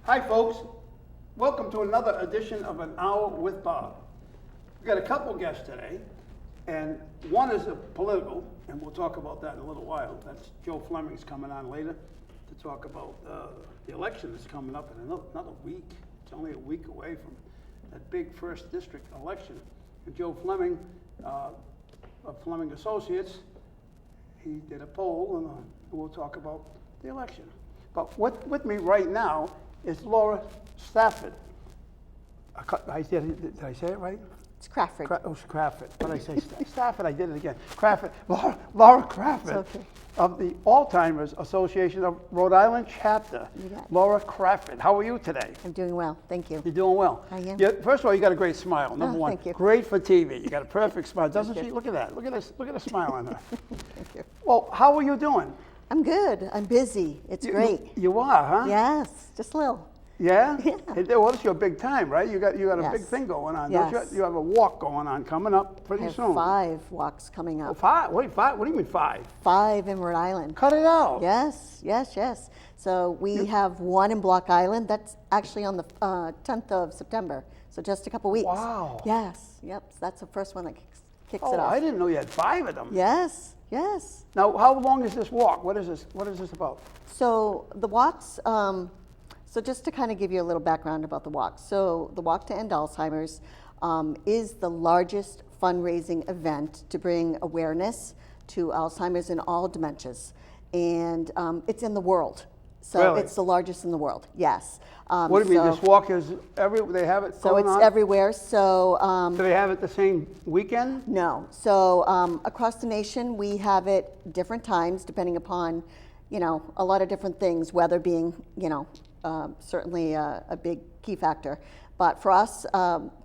Hi folks, welcome to another edition of An Hour with Bob. We've got a couple guests today, and one is a political, and we'll talk about that in a little while. That's Joe Fleming's coming on later to talk about the election that's coming up in another week. It's only a week away from that big first district election. And Joe Fleming of Fleming Associates, he did a poll, and we'll talk about the election. But with me right now is Laura Stafford. Did I say it right? It's Crafford. It's Crafford. What did I say? Stafford, I did it again. Crafford, Laura Crafford Okay. of the Alzheimer's Association of Rhode Island chapter. You got it. Laura Crafford, how are you today? I'm doing well, thank you. You're doing well. I am. First of all, you got a great smile. Number one, thank you. great for TV. You got a perfect smile, doesn't Thank she? you. Look at that. Look at the smile on her. Thank you. Well, how are you doing? I'm good. I'm busy. It's great. You are, huh? Yes, just a little. Yeah? Yeah. Well, it's your big time, right? You got a big Yes. thing going on, don't Yes. you? You have a walk going on coming up pretty I have soon. 5 walks coming Oh, up. 5? Wait, 5? What do you mean 5? 5 in Rhode Island. Cut it out. Yes. So we have one in Block Island. That's actually on the 10th of September. So just a couple weeks. Wow. Yes. Yep. So that's the first one that kicks Oh, it off. I didn't know you had 5 of them. Yes. Now, how long is this walk? What is this about? So the walks, so just to kind of give you a little background about the walk. So the Walk to End Alzheimer's is the largest fundraising event to bring awareness to Alzheimer's and all dementias. And it's in the world. So Really? it's the largest in the world, yes. What do you mean, this walk is they have it So going it's on? everywhere. So Do they have it the same weekend? no. So across the nation, we have it different times depending upon, a lot of different things, weather being, certainly a big key factor. But for us,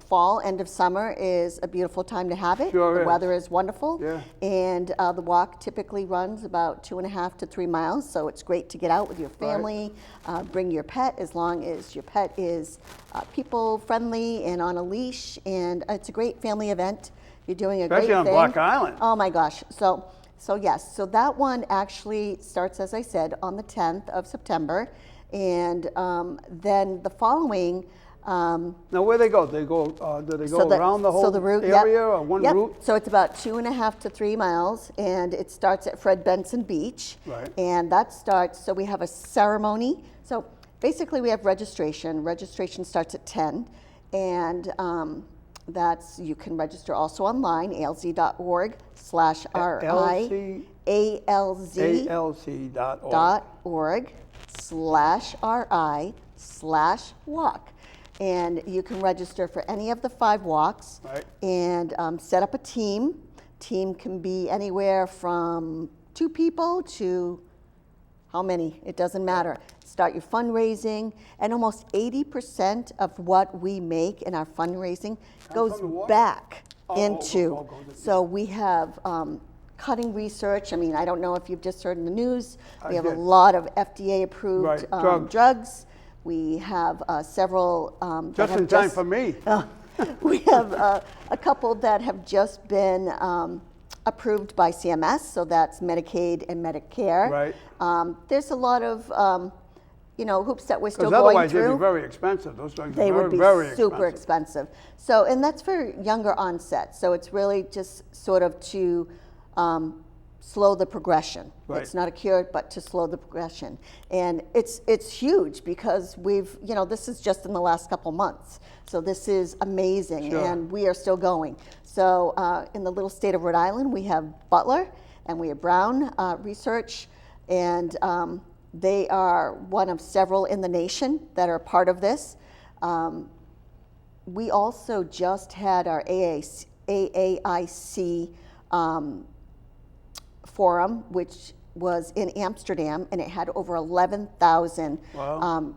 fall, end of summer is a beautiful time to have it. Sure The is. weather is wonderful. Yeah. And the walk typically runs about 2.5 to 3 miles. So it's great to get out with your family, bring your pet as long as your pet is people friendly and on a leash. And it's a great family event. You're doing a Especially great on thing. Block Island. Oh my gosh. So yes, so that one actually starts, as I said, on the 10th of September. And then the following, Now, where they go? Do they go so around the whole route, area or one yep. route? So it's about 2.5 to 3 miles, and it starts at Fred Benson Beach. Right. And that starts, so we have a ceremony. So basically we have registration. Registration starts at 10, and you can register also online, alz.org/RI, alz.org/RI/walk. And you can register for any of the 5 walks. Right. And set up a team. Team can be anywhere from 2 people to how many? It doesn't matter. Start your fundraising, and almost 80% of what we make in our fundraising goes from the walk? back Oh, into. So we have cutting research. I mean, I don't know if you've just heard in the news. We have a did. lot of FDA-approved Right, drugs. We have several. that Just have in time for me. We have a couple that have just been approved by CMS, so that's Medicaid and Medicare. Right. There's a lot of hoops that we're still Because going otherwise they'd through. be very expensive. Those drugs They are would be very super expensive. So, and that's for younger onset. So it's really just sort of to slow the progression. Right. It's not a cure, but to slow the progression. And it's huge because this is just in the last couple months. So this is amazing, Sure. and we are still going. So in the little state of Rhode Island, we have Butler and we have Brown Research, and they are one of several in the nation that are part of this. We also just had our AAIC forum, which was in Amsterdam, and it had over 11,000 Wow.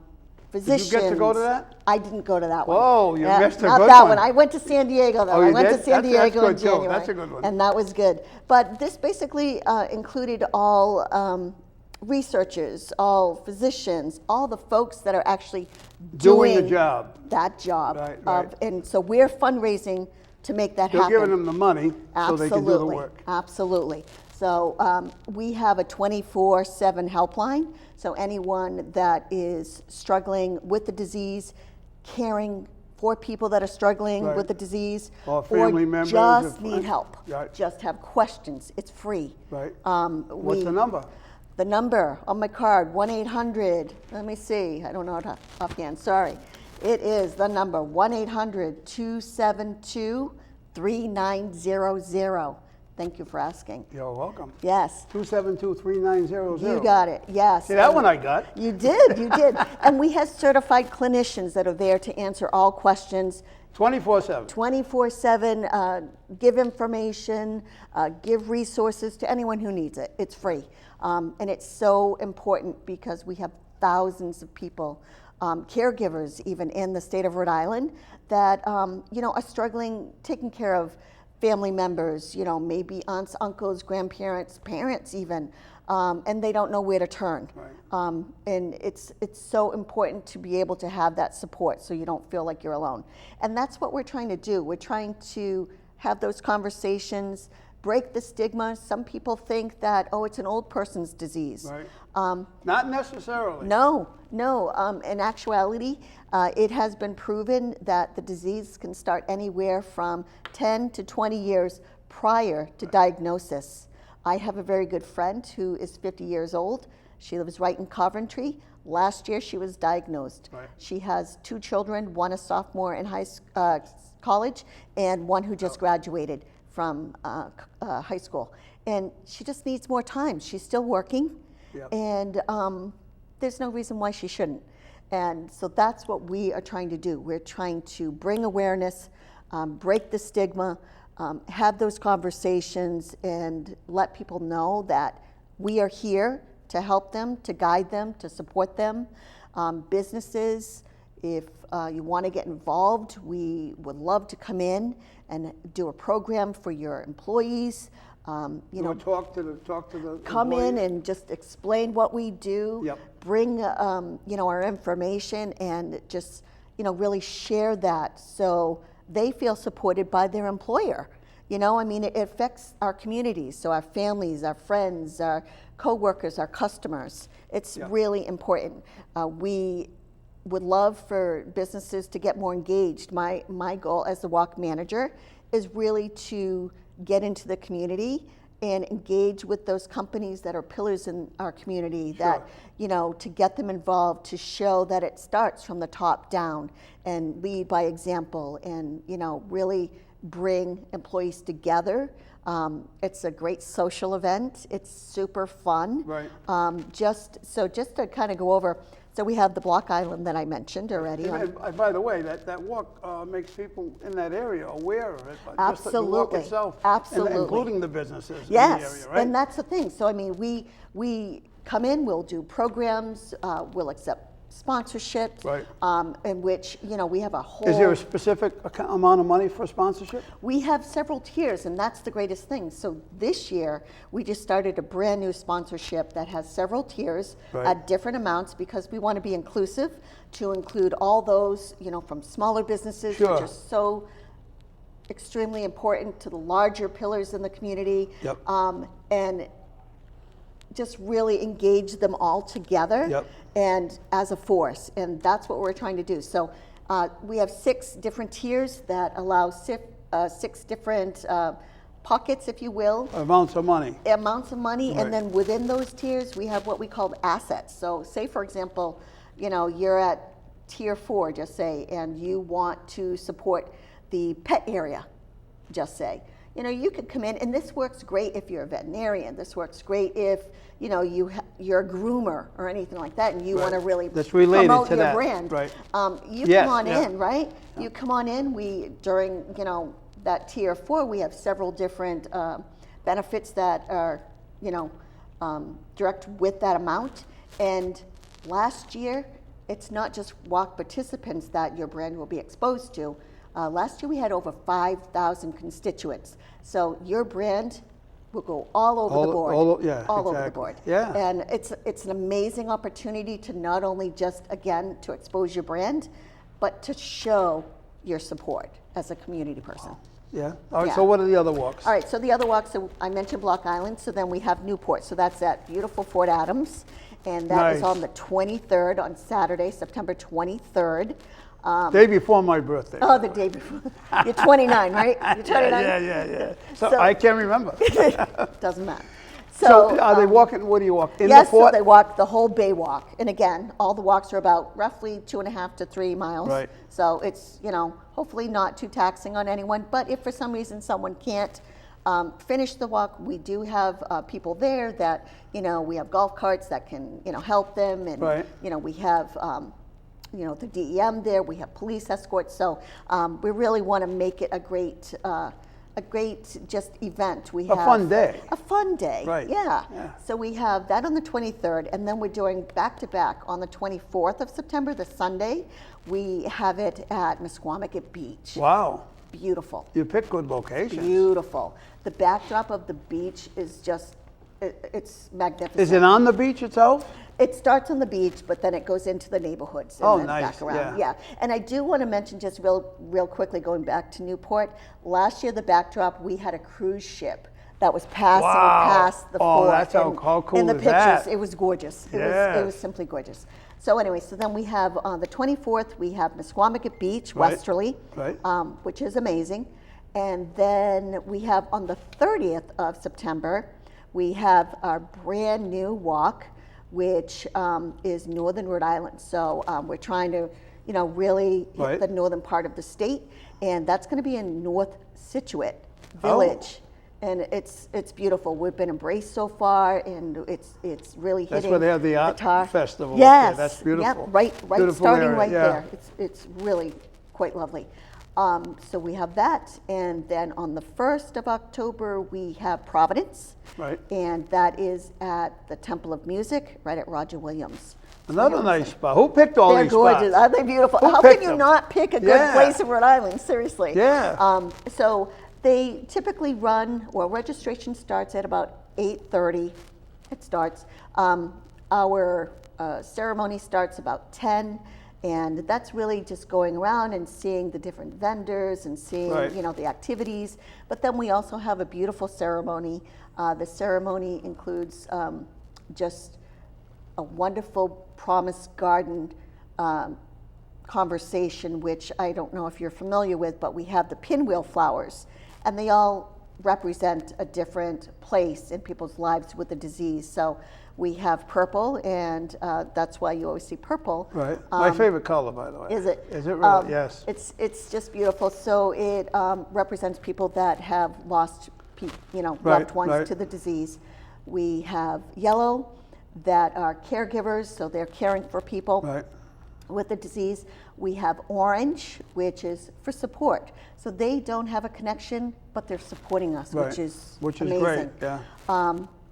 physicians. Did you get to go to that? I didn't go to that one. Whoa, you missed a not good that one. I went to San Diego though. Oh, I you went did? to San That's Diego in good, too. January. That's a good one. And that was good. But this basically included all researchers, all physicians, all the folks that are actually Doing the job. That job. Right. And so we're fundraising to make that You're happen. giving them the money so they can do the Absolutely. work. Absolutely. So we have a 24/7 helpline. So anyone that is struggling with the disease, caring for people that are struggling Right. with the disease, Or family members just or need friends. help, Right. just have questions, it's free. Right. What's the number? The number on my card, 1-800, let me see, I don't know it offhand, sorry. It is the number 1-800-272-3900. Thank you for asking. You're welcome. Yes. 272-3900. You got it, yes. See, that And one I got. You did, you did. And we have certified clinicians that are there to answer all questions 24/7. 24/7, give information, give resources to anyone who needs it. It's free. And it's so important because we have thousands of people, caregivers even in the state of Rhode Island, that are struggling taking care of family members, maybe aunts, uncles, grandparents, parents even, and they don't know where to turn. Right. And it's so important to be able to have that support so you don't feel like you're alone. And that's what we're trying to do. We're trying to have those conversations, break the stigma. Some people think that, oh, it's an old person's disease. Right. Not necessarily. No. In actuality, it has been proven that the disease can start anywhere from 10 to 20 years prior to diagnosis. I have a very good friend who is 50 years old. She lives right in Coventry. Last year, she was diagnosed. Right. She has 2 children, one a sophomore in college, and one who just graduated from high school. And she just needs more time. She's still working. Yep. And there's no reason why she shouldn't. And so that's what we are trying to do. We're trying to bring awareness, break the stigma, have those conversations, and let people know that we are here to help them, to guide them, to support them. Businesses, if you want to get involved, we would love to come in and do a program for your employees. Talk to the Come in employees. and just explain what we do. Yep. Bring our information and just really share that so they feel supported by their employer. It affects our communities, so our families, our friends, our coworkers, our customers. It's Yep. really important. We would love for businesses to get more engaged. My goal as the walk manager is really to get into the community and engage with those companies that are pillars in our community, that, to get them involved, to show that it starts from the top down and lead by example and, really bring employees together. It's a great social event. It's super fun. Right. Just to kind of go over, so we have the Block Island that I mentioned already. And by the way, that walk makes people in that area aware of it. But Absolutely. Just the walk itself, Absolutely. including the businesses Yes, in the area, right? and that's the thing. So we come in, we'll do programs, we'll accept sponsorships, Right. In which we have a whole. Is there a specific amount of money for sponsorship? We have several tiers, and that's the greatest thing. So this year, we just started a brand new sponsorship that has several tiers Right. at different amounts because we want to be inclusive, to include all those, from smaller businesses, Sure. which are so extremely important, to the larger pillars in the community. Yep. And just really engage them all together. Yep. And as a force, and that's what we're trying to do. So we have 6 different tiers that allow 6 different pockets, if you will, Amounts of money. Right. And then within those tiers, we have what we call assets. So say, for example, you're at tier 4, just say, and you want to support the pet area, just say. You could come in, and this works great if you're a veterinarian. This works great if, you're a groomer or anything like that, and you Right. want to really That's related promote to your that. brand. Right. You Yes, come on yeah. in, right? You come on in. During, that tier 4, we have several different benefits that are, direct with that amount. And last year, it's not just walk participants that your brand will be exposed to. Last year we had over 5,000 constituents. So your brand will go all over the board. All over the exactly. board. Yeah. And it's an amazing opportunity to not only just, again, to expose your brand, but to show your support as a community person. Yeah. All right, Yeah. so what are the other walks? All right, so the other walks, so I mentioned Block Island, so then we have Newport. So that's at beautiful Fort Adams, and that is Nice. on the 23rd, on Saturday, September 23rd. Day before my birthday. Oh, the day before. You're 29, right? You're 29? Yeah. So So- I can't remember. Doesn't matter. So are they walking, what do you walk, in the Yes, so fort? they walk the whole Bay Walk. And again, all the walks are about roughly 2.5 to 3 miles. Right. So it's, hopefully not too taxing on anyone. But if for some reason someone can't finish the walk, we do have people there that, we have golf carts that can, help them. And, Right. We have, the DEM there, we have police escorts. So we really want to make it a great just event. We A have fun day. A fun day. Right. Yeah. Yeah. So we have that on the 23rd, and then we're doing back-to-back on the 24th of September, the Sunday. We have it at Mesquamaket Beach. Wow, Beautiful. you pick good locations. Beautiful. The backdrop of the beach is just, it's magnificent. Is it on the beach itself? It starts on the beach, but then it goes into the neighborhoods and Oh, then nice, back around. yeah. And I do want to mention just real quickly, going back to Newport. Last year, the backdrop, we had a cruise ship that was passing Wow. past the Oh, fort. that's how and cool in the is pictures, that? it was gorgeous. It Yes. was simply gorgeous. So anyway, so then we have on the 24th, we have Mesquamaket Beach, Right, Westerly, right. which is amazing. And then we have on the 30th of September, we have our brand new walk, which is Northern Rhode Island. So we're trying to, really hit Right. the northern part of the state, and that's going to be in North Situate Oh. Village, and it's beautiful. We've been embraced so far, and it's really That's hitting where they have the art tar- festival up there. Yes, That's beautiful. Yep, right, Beautiful starting area, right yeah. there. It's really quite lovely. So we have that, and then on the 1st of October, we have Providence. Right. And that is at the Temple of Music, right at Roger Williams. Another nice spot. Who picked all They're these gorgeous. spots? Aren't they beautiful? Who How can picked you them? not pick a good Yeah. place in Rhode Island? Seriously. Yeah. So they typically run, registration starts at about 8:30. It starts. Our ceremony starts about 10. And that's really just going around and seeing the different vendors and seeing, Right. the activities. But then we also have a beautiful ceremony. The ceremony includes just a wonderful promise garden conversation, which I don't know if you're familiar with, but we have the pinwheel flowers, and they all represent a different place in people's lives with the disease. So we have purple, and that's why you always see purple. Right. My favorite color, by the way. Is it? Is it really? Yes. It's just beautiful. So it represents people that have lost, Right, loved ones right. to the disease. We have yellow, that are caregivers, so they're caring for people Right. with the disease. We have orange, which is for support. So they don't have a connection, but they're supporting us, Right. which is Which is amazing. great, yeah.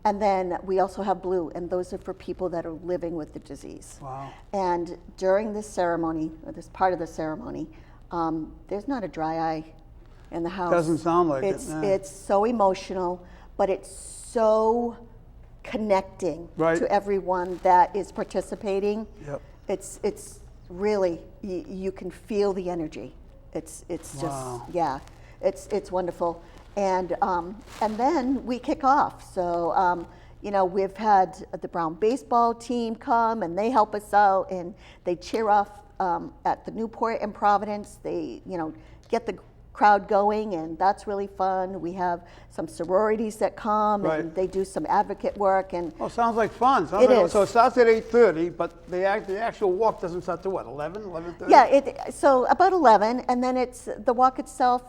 And then we also have blue, and those are for people that are living with the disease. Wow. And during this ceremony, or this part of the ceremony, there's not a dry eye in the house. Doesn't sound like it, It's no. It's so emotional, but it's so connecting Right. to everyone that is participating. Yep. It's really, you can feel the energy. It's just, Wow. yeah, it's wonderful. And then we kick off. So, we've had the Brown baseball team come, and they help us out, and they cheer off at the Newport and Providence. They, get the crowd going, and that's really fun. We have some sororities that come, Right. and they do some advocate work. And Well, sounds like fun. It is. So it starts at 8:30, but the actual walk doesn't start till what, 11:30? yeah, so about 11, and then the walk itself,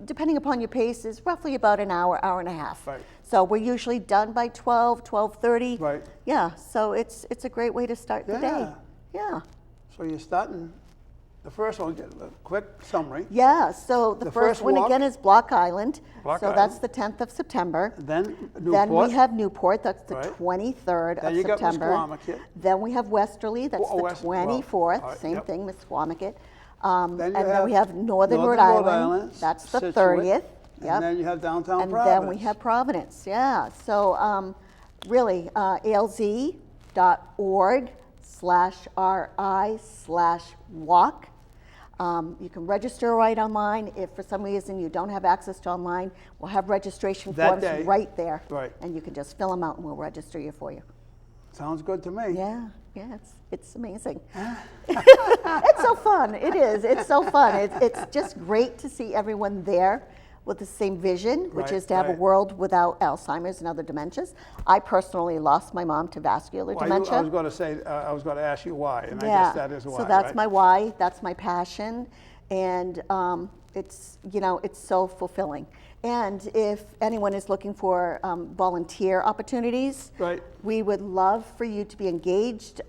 depending upon your pace, is roughly about an hour, hour and a half. Right. So we're usually done by 12:30. Right. Yeah, so it's a great way to start the day. Yeah. So you're starting, the first one, get a quick summary. Yeah, so the The first first one walk? again is Block Island. Block So that's Island. the 10th of September. Then Then Newport. we have Newport, that's the Right. 23rd Then of you got September. Mesquamaket. Then we have Westerly, that's Oh, the West- well, 24th, all right, same yep. thing, Mesquamaket. Then And you then we have Northern Rhode Island, that's the Situate, 30th. And Yep. then you have downtown And Providence. then we have Providence, yeah. So really, alz.org/RI/walk. You can register right online. If for some reason you don't have access to online, we'll have registration That forms day. right there. Right. And you can just fill them out and we'll register you for you. Sounds good to me. Yeah, it's amazing. It's so fun. It is. It's so fun. It's just great to see everyone there with the same vision, which Right, is to have a right. world without Alzheimer's and other dementias. I personally lost my mom to vascular Well, dementia. I was going to say, I was going to ask you why, and I Yeah. guess that is why, So that's right? my why. That's my passion, and it's it's so fulfilling. And if anyone is looking for volunteer opportunities, Right. we would love for you to be engaged.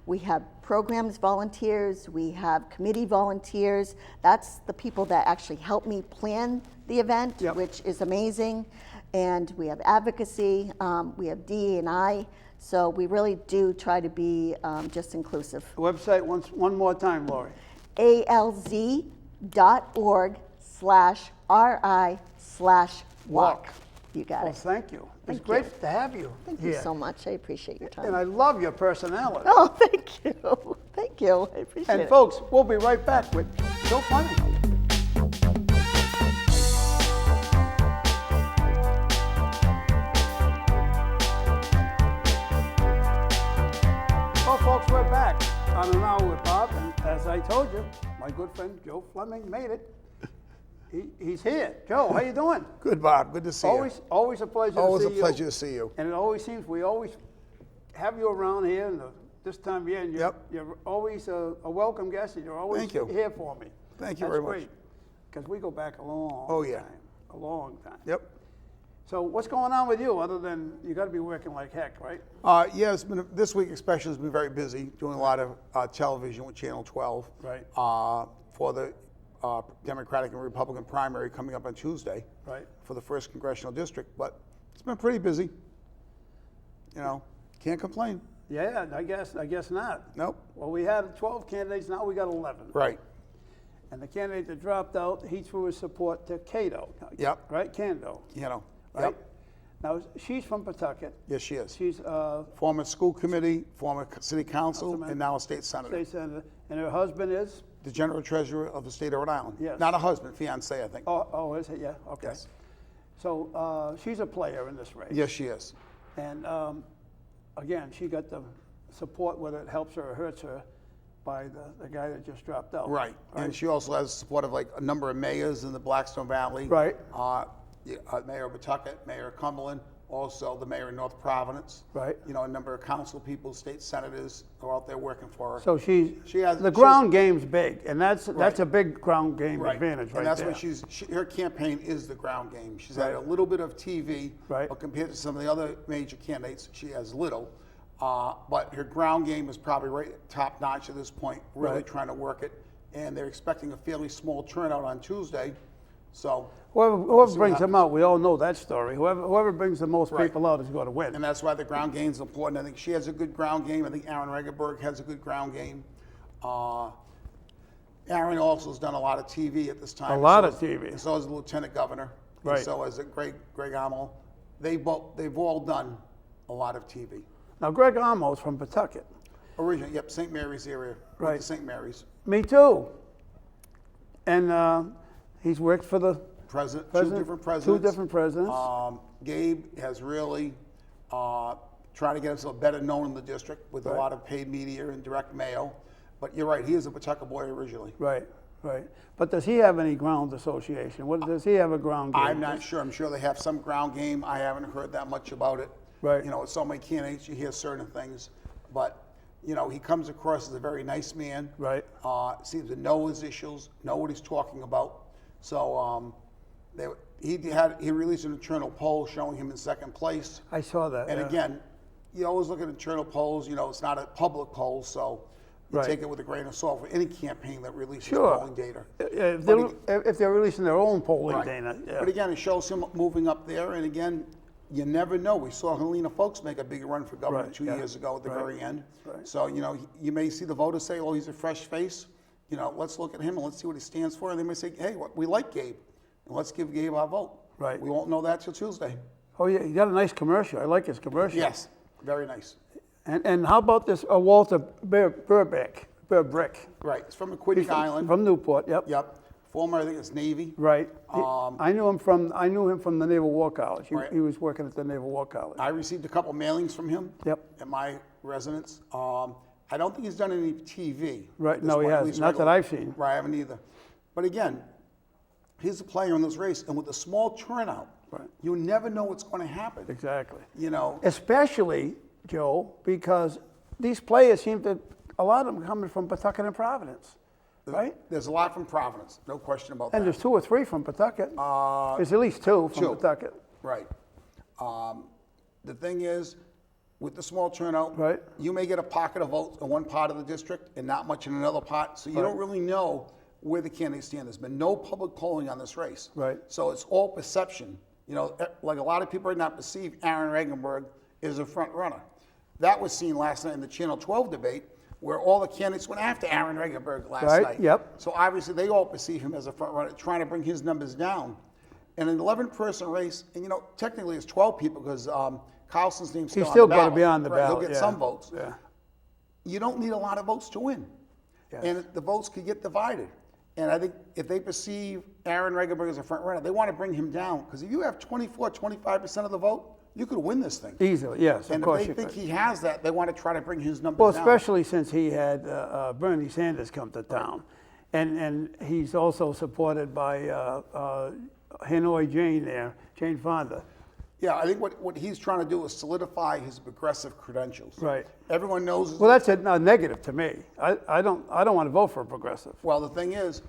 We have programs volunteers, we have committee volunteers. That's the people that actually help me plan the event, Yep. which is amazing. And we have advocacy, we have DE&I. So we really do try to be just inclusive. Website one more time, Lori. alz.org/RI/walk. You got Well, it. thank you. It's Thank great you. to have you Thank here. you so much. I appreciate your time. And I love your personality. Oh, thank you. Thank you. I appreciate And it. folks, we'll be right back with Joe Fleming. Well, folks, we're back on an hour with Bob, and as I told you, my good friend Joe Fleming made it. He's here. Joe, how you doing? Good, Bob. Good to see you. Always a pleasure Always to a see you. pleasure to see you. And it always seems we always have you around here, and this time of year, and Yep. you're always a welcome guest, and you're always Thank you. here for me. Thank you That's very much. great, because we go back a long Oh, yeah. time, a long time. Yep. So what's going on with you, other than you got to be working like heck, right? Yeah, this week especially has been very busy, doing a lot of television with Channel 12. Right. For the Democratic and Republican primary coming up on Tuesday. Right. For the 1st Congressional District, but it's been pretty busy. You know, can't complain. Yeah, I guess not. Nope. Well, we had 12 candidates, now we got 11. Right. And the candidate that dropped out, he threw his support to Cato. Yep. Right, Cando. You know. Right? Yep. Now, she's from Pawtucket. Yes, she is. She's Former school committee, former city council, Councilman. and now a state senator. state senator, and her husband is? The general treasurer of the state of Rhode Island. Yes. Not a husband, fiance, I think. Oh, is it? Yeah, okay. Yes. So she's a player in this race. Yes, she is. And again, she got the support, whether it helps her or hurts her, by the guy that just dropped out. Right. And she also has support of like a number of mayors in the Blackstone Valley. Right. Mayor of Pawtucket, Mayor of Cumberland, also the mayor of North Providence. Right. You know, a number of council people, state senators are out there working for her. So She has- the she ground game's big, and that's Right. a big ground game Right. advantage right And that's there. what her campaign is the ground game. She's had Right. a little bit of TV, Right. but compared to some of the other major candidates, she has little. But her ground game is probably right top notch at this point, really Right. trying to work it. And they're expecting a fairly small turnout on Tuesday. So, Whoever see what brings them out, we all know that story. Whoever brings the most Right. people out is going to win. and that's why the ground game is important. I think she has a good ground game. I think Aaron Regenberg has a good ground game. Aaron also has done a lot of TV at this time. A lot and of so TV. And so is the lieutenant governor. Right. And so is Greg Amo. They've all done a lot of TV. Now, Greg Amos from Pawtucket. Originally, yep, St. Mary's area. Went Right. to St. Mary's. Me too. And he's worked for the President, president. two different presidents. Two different presidents. Gabe has really tried to get himself better known in the district with a Right. lot of paid media and direct mail. But you're right, he is a Pawtucket boy originally. Right, right. But does he have any ground association? Does he have a ground game? I'm not sure. I'm sure they have some ground game. I haven't heard that much about it. Right. You know, with so many candidates, you hear certain things. But, you know, he comes across as a very nice man. Right. Seems to know his issues, know what he's talking about. So he released an internal poll showing him in second place. I saw that. And yeah. again, you always look at internal polls, you know, it's not a public poll, so you Right. take it with a grain of salt for any campaign that releases Sure. polling data. If But they're releasing their own polling Right. data. Yeah. But again, it shows him moving up there, and again, you never know. We saw Helena Folks make a big run for governor Right, 2 yeah. years ago at the Right. very end. Right. So, you know, you may see the voters say, oh, he's a fresh face. You know, let's look at him and let's see what he stands for. And they may say, hey, we like Gabe, and let's give Gabe our vote. Right. We won't know that till Tuesday. Oh, yeah, he got a nice commercial. I like his commercial. Yes, very nice. And how about this Walter Burbank? Burr Brick. Right, he's from Aquidneck Island. From Newport, yep. Yep. Former, I think it's Navy. Right. Um, I knew him from the Naval War College. Right. He was working at the Naval War College. I received a couple mailings from him. Yep. At my residence. I don't think he's done any TV. Right, at this no, he point, at hasn't. least Not that regular. I've seen. Right, I haven't either. But again, he's a player in this race, and with a small turnout, Right. you never know what's going to happen. Exactly. You know, Especially, Joe, because these players a lot of them coming from Pawtucket and Providence, right? there's a lot from Providence, no question about And that. there's 2 or 3 from Pawtucket. There's at least 2 from 2. Pawtucket. Right. The thing is, with the small turnout, Right. you may get a pocket of votes in one part of the district and not much in another part, so you don't really know where the candidates stand. There's been no public polling on this race. Right. So it's all perception. You know, like a lot of people right now perceive Aaron Regenberg as a front runner. That was seen last night in the Channel 12 debate, where all the candidates went after Aaron Regenberg last Right, night. yep. So obviously they all perceive him as a front runner, trying to bring his numbers down. In an 11-person race, and you know, technically it's 12 people because Carlson's name's still He's on still the got to ballot. be on the Right, ballot. He'll get yeah. some votes. Yeah. You don't need a lot of votes to win. Yes. And the votes could get divided. And I think if they perceive Aaron Regenberg as a front runner, they want to bring him down. Because if you have 24, 25% of the vote, you could win this thing. Easily, yes, of And course if you they think could. he has that, they want to try to bring his numbers Well, down. especially since he had Bernie Sanders come to town. And he's also supported by Hanoi Jane there, Jane Fonda. Yeah, I think what he's trying to do is solidify his progressive credentials. Right. Everyone knows. Well, that's a negative to me. I don't want to vote for a progressive. Well, the thing is,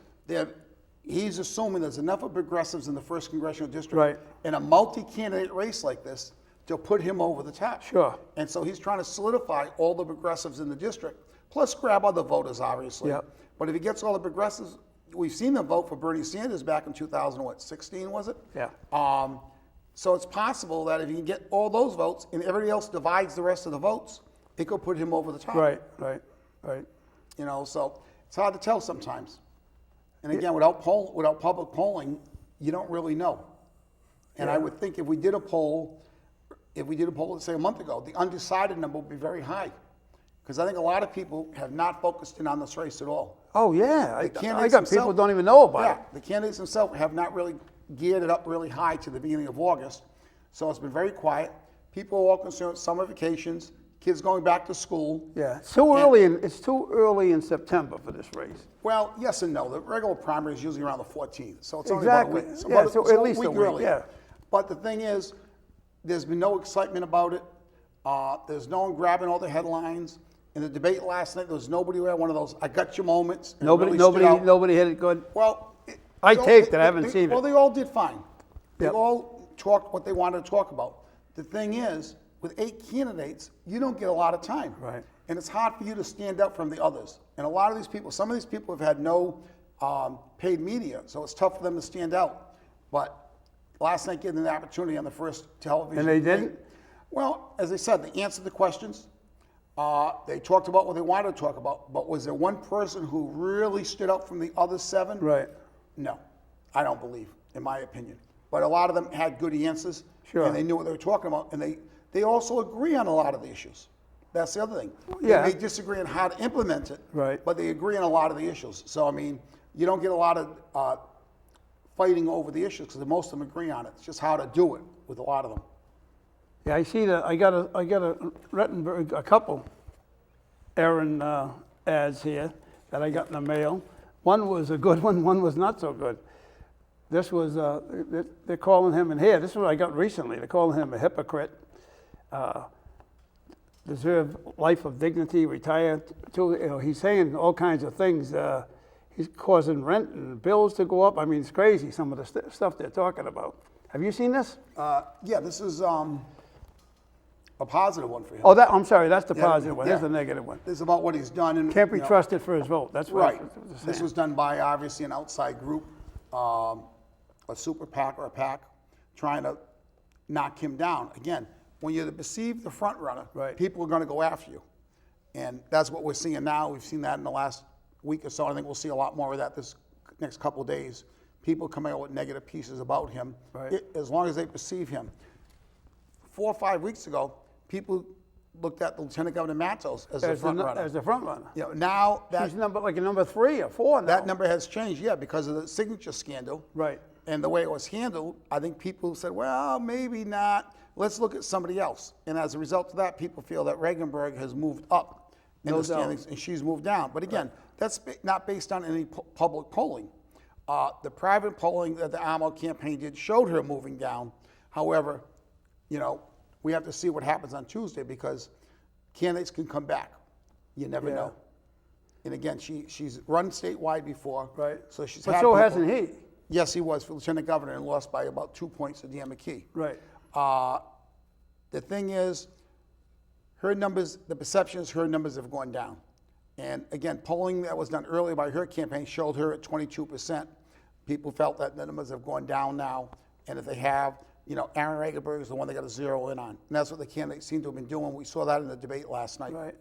he's assuming there's enough of progressives in the first congressional district Right. in a multi-candidate race like this to put him over the top. Sure. And so he's trying to solidify all the progressives in the district, plus grab other voters, obviously. Yep. But if he gets all the progressives, we've seen them vote for Bernie Sanders back in 2016, was it? Yeah. So it's possible that if he can get all those votes and everybody else divides the rest of the votes, it could put him over the top. Right. You know, so it's hard to tell sometimes. And again, without public polling, you don't really know. And I would think if we did a poll, let's say a month ago, the undecided number would be very high. Because I think a lot of people have not focused in on this race at all. Oh, yeah. I candidates got people themselves- don't even know about Yeah, it. the candidates themselves have not really geared it up really high to the beginning of August. So it's been very quiet. People are all concerned with summer vacations, kids going back to school. Yeah. It's too early in September for this race. Well, yes and no. The regular primary is usually around the 14th, so it's Exactly. only about a week. So Yeah, about so it's at a least a week, earlier. yeah. But the thing is, there's been no excitement about it. There's no one grabbing all the headlines. In the debate last night, there was nobody who had one of those "I got you" moments. and really stood out. Nobody hit it good. Well, I taped it, I haven't seen it. Well, they all did fine. They Yep. all talked what they wanted to talk about. The thing is, with 8 candidates, you don't get a lot of time. Right. And it's hard for you to stand out from the others. And a lot of these people, some of these people have had no paid media, so it's tough for them to stand out. But last night gave them the opportunity on the first television. And they thing. didn't? Well, as I said, they answered the questions. They talked about what they wanted to talk about. But was there one person who really stood out from the other 7? Right. No, I don't believe, in my opinion. But a lot of them had good answers. Sure. And they knew what they were talking about. And they also agree on a lot of the issues. That's the other thing. Yeah. They may disagree on how to implement it. Right. But they agree on a lot of the issues. So, I mean, you don't get a lot of fighting over the issues because most of them agree on it. It's just how to do it with a lot of them. Yeah, I see that. I got a Rettenberg, a couple Aaron ads here that I got in the mail. One was a good one was not so good. This was, they're calling him in here. This is what I got recently. They're calling him a hypocrite. Deserve life of dignity, retire to, he's saying all kinds of things. He's causing rent and bills to go up. I mean, it's crazy, some of the stuff they're talking about. Have you seen this? Yeah, this is a positive one for him. Oh, I'm sorry, that's the Yeah, positive one. Here's yeah. the negative one. This is about what he's done. And, Can't be you know, trusted for his vote. That's Right. what This was done by obviously an outside group, a super PAC or a PAC, trying to knock him down. Again, when you're perceived the front runner, Right. people are going to go after you. And that's what we're seeing now. We've seen that in the last week or so. I think we'll see a lot more of that this next couple of days. People coming out with negative pieces about him, Right. as long as they perceive him. 4 or 5 weeks ago, people looked at Lieutenant Governor Matos as the front runner. As the front runner. You know, now that She's like a number 3 or 4 now. that number has changed, yeah, because of the signature scandal. Right. And the way it was handled, I think people said, well, maybe not. Let's look at somebody else. And as a result of that, people feel that Regenberg has moved up in No the doubt. standings and she's moved down. But again, that's not based on any public polling. The private polling that the AMO campaign did showed her moving down. However, you know, we have to see what happens on Tuesday because candidates can come back. You never Yeah. know. And again, she's run statewide before. Right. So she's But had so people- hasn't he. Yes, he was for lieutenant governor and lost by about 2 points to Dan McKee. Right. The thing is, her numbers, the perception is her numbers have gone down. And again, polling that was done earlier by her campaign showed her at 22%. People felt that the numbers have gone down now. And if they have, you know, Aaron Regenberg is the one they got to zero in on. And that's what the candidates seem to have been doing. We saw that in the debate last night. Right.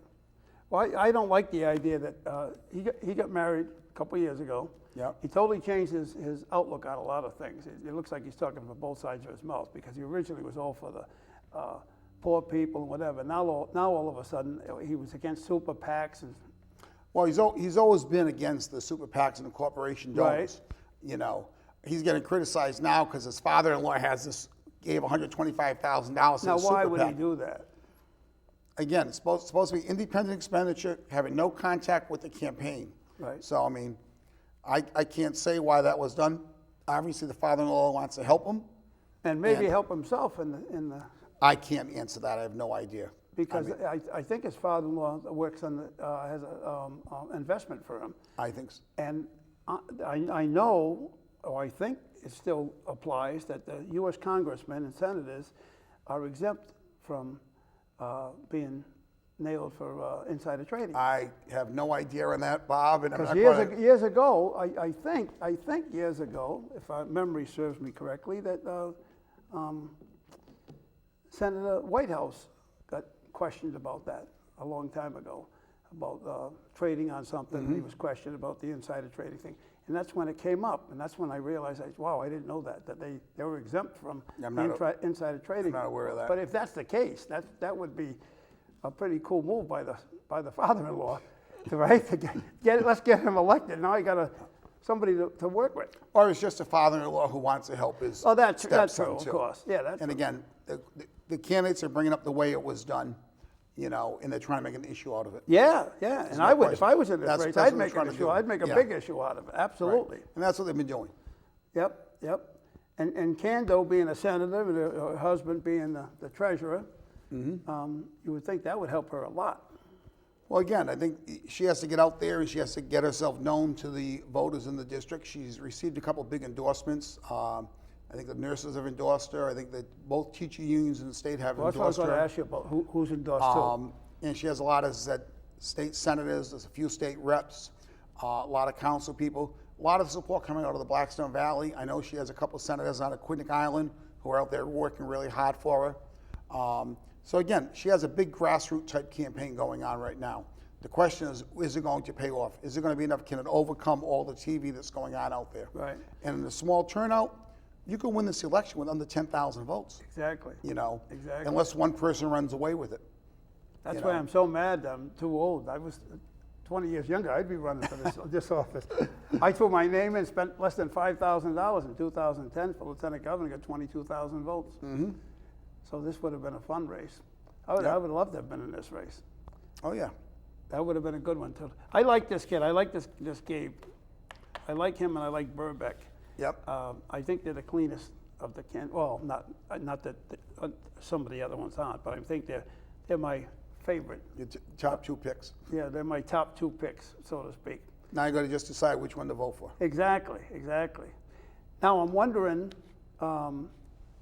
Well, I don't like the idea that he got married a couple of years ago. Yep. He totally changed his outlook on a lot of things. It looks like he's talking from both sides of his mouth because he originally was all for the poor people and whatever. Now all of a sudden he was against super PACs and Well, he's always been against the super PACs and the corporation donors. Right. You know, he's getting criticized now because his father-in-law gave $125,000 to now the super why would he PAC. do that? Again, it's supposed to be independent expenditure, having no contact with the campaign. Right. So, I mean, I can't say why that was done. Obviously, the father-in-law wants to help him. And maybe And- help himself in the I can't answer that. I have no idea. because I think his father-in-law works on has an investment firm. I think so. And I know, or I think it still applies, that the U.S. congressmen and senators are exempt from being nailed for insider trading. I have no idea on that, Bob, and I'm Because not gonna- years ago, I think years ago, if my memory serves me correctly, that Senator Whitehouse got questioned about that a long time ago, about trading on something. He was questioned about the insider trading thing. And that's when it came up, and that's when I realized, wow, I didn't know that they were exempt from I'm not insider trading. not aware of that. But if that's the case, that would be a pretty cool move by the father-in-law, right? Let's get him elected. Now I got somebody to work with. Or it's just a father-in-law who wants to help his Oh, that's stepson, true, of too. course. Yeah, that's And true. again, the candidates are bringing up the way it was done, you know, and they're trying to make an issue out of it. Yeah, yeah. And no I would, if question. I was in this That's race, what I'd they're make an trying to issue. do. I'd make a Yeah. big issue out of it. Absolutely. And that's what they've been doing. Yep. And Kando being a senator, and her husband being the treasurer, you would think that would help her a lot. Well, again, I think she has to get out there and she has to get herself known to the voters in the district. She's received a couple big endorsements. I think the nurses have endorsed her. I think that both teacher unions in the state have Well, that's what I was endorsed going to her. ask you about. Who's endorsed too? And she has a lot of, as I said, state senators, there's a few state reps, a lot of council people, a lot of support coming out of the Blackstone Valley. I know she has a couple senators out of Quinnipiac Island who are out there working really hard for her. So again, she has a big grassroots type campaign going on right now. The question is it going to pay off? Is it going to be enough? Can it overcome all the TV that's going on out there? Right. And in a small turnout, you can win this election with under 10,000 votes. Exactly. You know, Exactly. unless one person runs away with it. That's you why know. I'm so mad I'm too old. I was 20 years younger. I'd be running for this office. I threw my name in, spent less than $5,000 in 2010 for lieutenant governor, got 22,000 votes. So this would have been a fun race. I would have loved to have been in this race. Oh yeah. That would have been a good one too. I like this kid. I like this Gabe. I like him and I like Burbeck. Yep. I think they're the cleanest of the well, not that some of the other ones aren't, but I think they're my favorite. Your top two picks. Yeah, they're my top 2 picks, so to speak. Now you got to just decide which one to vote for. Exactly. Now I'm wondering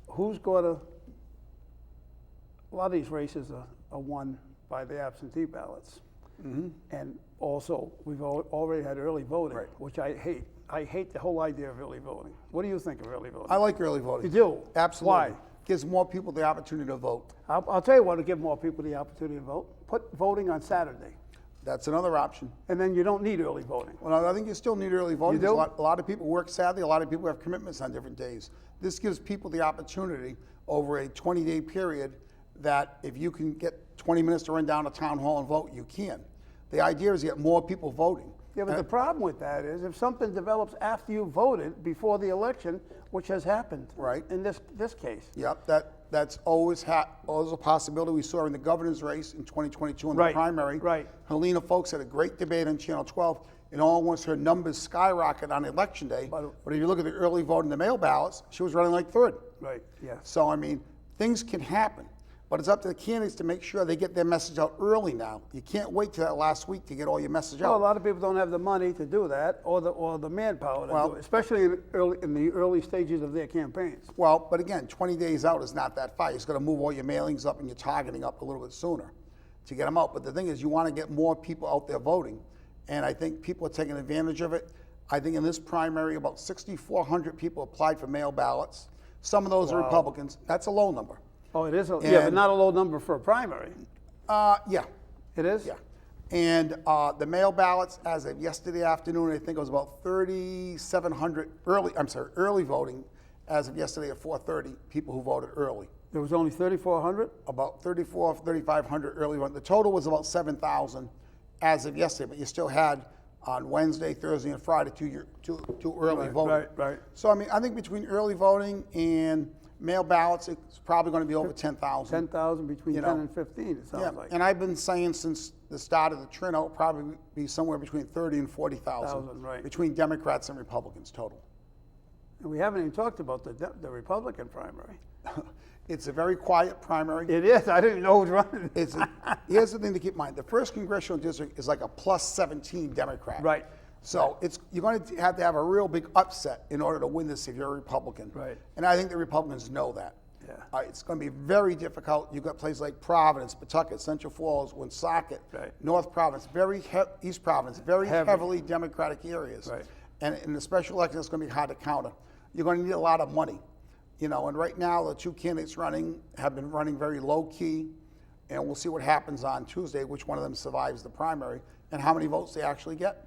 who's going to. A lot of these races are won by the absentee ballots, and also we've already had early voting, Right. which I hate. I hate the whole idea of early voting. What do you think of early voting? I like early voting. You do? Absolutely. Why? Gives more people the opportunity to vote. I'll tell you what to give more people the opportunity to vote. Put voting on Saturday, That's another option. and then you don't need early voting. Well, I think you still need early voting. You do? A lot of people work Saturday. A lot of people have commitments on different days. This gives people the opportunity over a 20-day period that if you can get 20 minutes to run down to town hall and vote, you can. The idea is to get more people voting. Yeah, but the problem with that is if something develops after you voted before the election, which has happened. Right. In this case. Yep, that's always a possibility. We saw in the governor's race in 2022 in the Right, primary. right. Helena Folks had a great debate on Channel 12, and all at once her numbers skyrocket on election day. But if you look at the early vote and the mail ballots, she was running like third. Right, yeah. So, I mean, things can happen, but it's up to the candidates to make sure they get their message out early now. You can't wait till that last week to get all your message Well, a out. lot of people don't have the money to do that or the manpower to do it, especially in the early stages of their campaigns. Well, but again, 20 days out is not that far. You just got to move all your mailings up and your targeting up a little bit sooner to get them out. But the thing is, you want to get more people out there voting, and I think people are taking advantage of it. I think in this primary, about 6,400 people applied for mail ballots. Some of those are Republicans. That's a low number. Oh, it is? Yeah, but And- not a low number for a primary. Yeah, It is? yeah. And the mail ballots, as of yesterday afternoon, I think it was about 3,700 early voting as of yesterday at 4:30, people who voted early. There was only 3,400? About 3,500 early voting. The total was about 7,000 as of yesterday, but you still had on Wednesday, Thursday, and Friday two early voting. Right. So, I mean, I think between early voting and mail ballots, it's probably going to be over 10,000. 10,000 between You 10 know. and 15, it sounds Yeah, like. and I've been saying since the start of the trend, it'll probably be somewhere between 30 and 40,000 Right. between Democrats and Republicans total. And we haven't even talked about the Republican primary. It's a very quiet primary. It is. I didn't know who was running. Here's the thing to keep in mind: the first congressional district is like a plus 17 Democrat. Right. So you're going to have a real big upset in order to win this if you're a Republican. Right. And I think the Republicans know that. Yeah. It's going to be very difficult. You've got places like Providence, Pawtucket, Central Falls, Woonsocket, Right. North Providence, East Providence, very heavily Democratic areas. Right. And in the special election, it's going to be hard to counter. You're going to need a lot of money. You know, and right now the two candidates running have been running very low key, and we'll see what happens on Tuesday, which one of them survives the primary, and how many votes they actually get.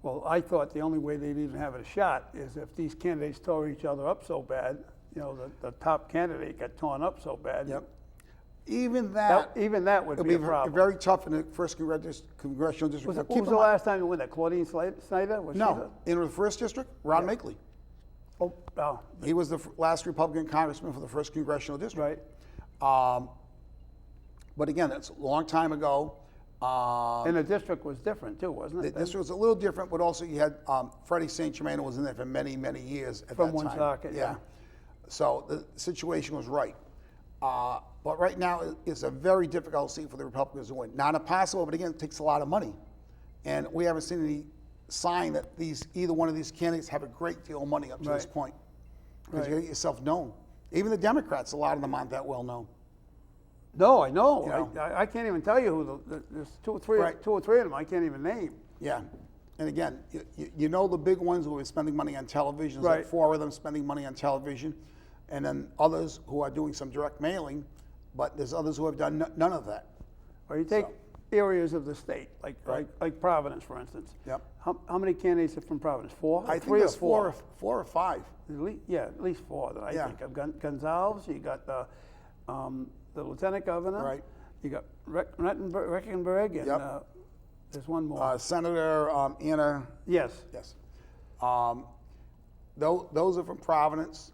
Well, I thought the only way they'd even have a shot is if these candidates tore each other up so bad, you know, the top candidate got torn up so bad. Yep. Even that, Even that would it'll be be a problem. very tough in the first congressional district. Now, Who keep was in the mind- last time to win that? Claudine Snyder? Was she No, in the first district, Ron Makeley. Oh, He was the last Republican congressman for the first congressional district. right. But again, that's a long time ago. And the district was different too, wasn't it? This was a little different, but also you had Freddie St. Germain was in there for many, many years at From that time. Woonsocket, yeah. So the situation was right. But right now, it's a very difficult seat for the Republicans to win. Not impossible, but again, it takes a lot of money. And we haven't seen any sign that either one of these candidates have a great deal of money up to this Right. point. Because Right. you got to get yourself known. Even the Democrats, a lot of them aren't that well known. No, I know. You know? I can't even tell you who there's two or three Right. of them I can't even name. Yeah. And again, you know the big ones who are spending money on television. There's like Right. 4 of them spending money on television. And then others who are doing some direct mailing, but there's others who have done none of that. Or you take So- areas of the state, like Right. like Providence, for instance. Yep. How many candidates are from Providence? 4? I think 3 there's or 4? 4 or 5. At least 4 that I Yeah. think of. Gonzalez, you got the lieutenant governor. Right. You got Reckenberg, and Yep. there's one more. Senator Anna, Yes. yes. Those are from Providence.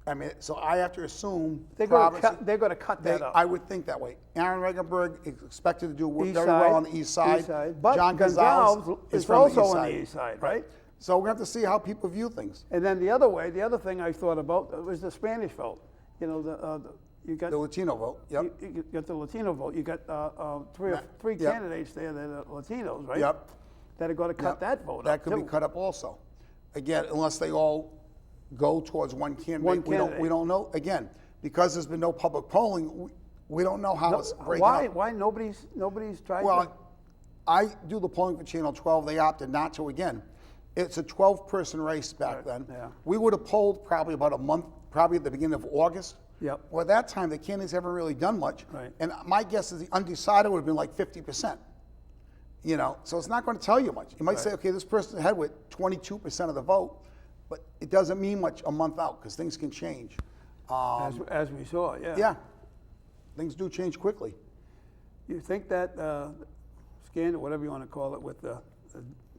I mean, so I have to assume They're Providence. going to cut that up. I would think that way. Aaron Regenberg is expected to do East very side, well on the east side. But John Gonzalez is from also the east on side. the east side, right? So we have to see how people view things. And then the other thing I thought about was the Spanish vote. You know, you got The Latino vote. Yep. you got the Latino vote. You got three Yep. candidates there that are Latinos, right? Yep. That are going to cut Yep. that vote That up could too. be cut up also. Again, unless they all go towards one candidate. One We candidate. don't know. Again, because there's been no public polling, we don't know how it's breaking Why? up. Why nobody's tried? Well, to, I do the polling for Channel 12. They opted not to again. It's a 12-person race back then. yeah. We would have polled probably about a month, probably at the beginning of August. Yep. Well, at that time, the candidates haven't really done much. Right. And my guess is the undecided would have been like 50%. You know, so it's not going to tell you much. You might say, okay, this person's ahead with 22% of the vote, but it doesn't mean much a month out because things can change. as we saw, yeah. Yeah, things do change quickly. You think that scandal, whatever you want to call it, with the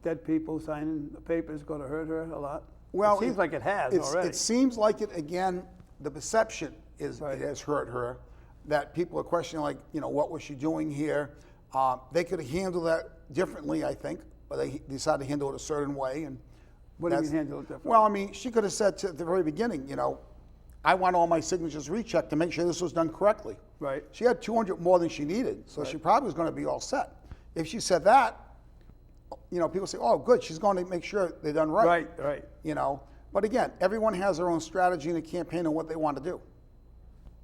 dead people signing the papers, going to hurt her a lot? Well, it seems like it has already. It seems like it, again, the perception is Right. it has hurt her, that people are questioning, like, what was she doing here? They could have handled that differently, I think, but they decided to handle it a certain way. And What do you mean handle it differently? well, I mean, she could have said at the very beginning, I want all my signatures rechecked to make sure this was done correctly. Right. She had 200 more than she needed, so she probably was going to be all set. If she said that, people say, oh, good, she's going to make sure they're done right. Right. But again, everyone has their own strategy in a campaign and what they want to do.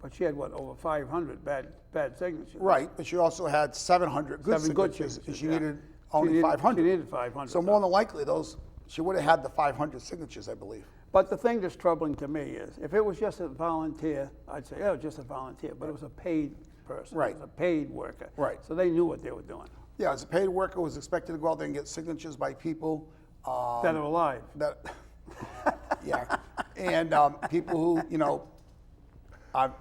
But she had, over 500 bad signatures? Right, but she also had 700 good Seven good signatures, and she yeah. needed only 500. She needed 500. So more than likely, she would have had the 500 signatures, I believe. But the thing that's troubling to me is, if it was just a volunteer, I'd say, oh, just a volunteer, but it was a paid person. Right. It was a paid worker. Right. So they knew what they were doing. Yeah, as a paid worker, was expected to go out there and get signatures by people That are alive. that, yeah, and people who are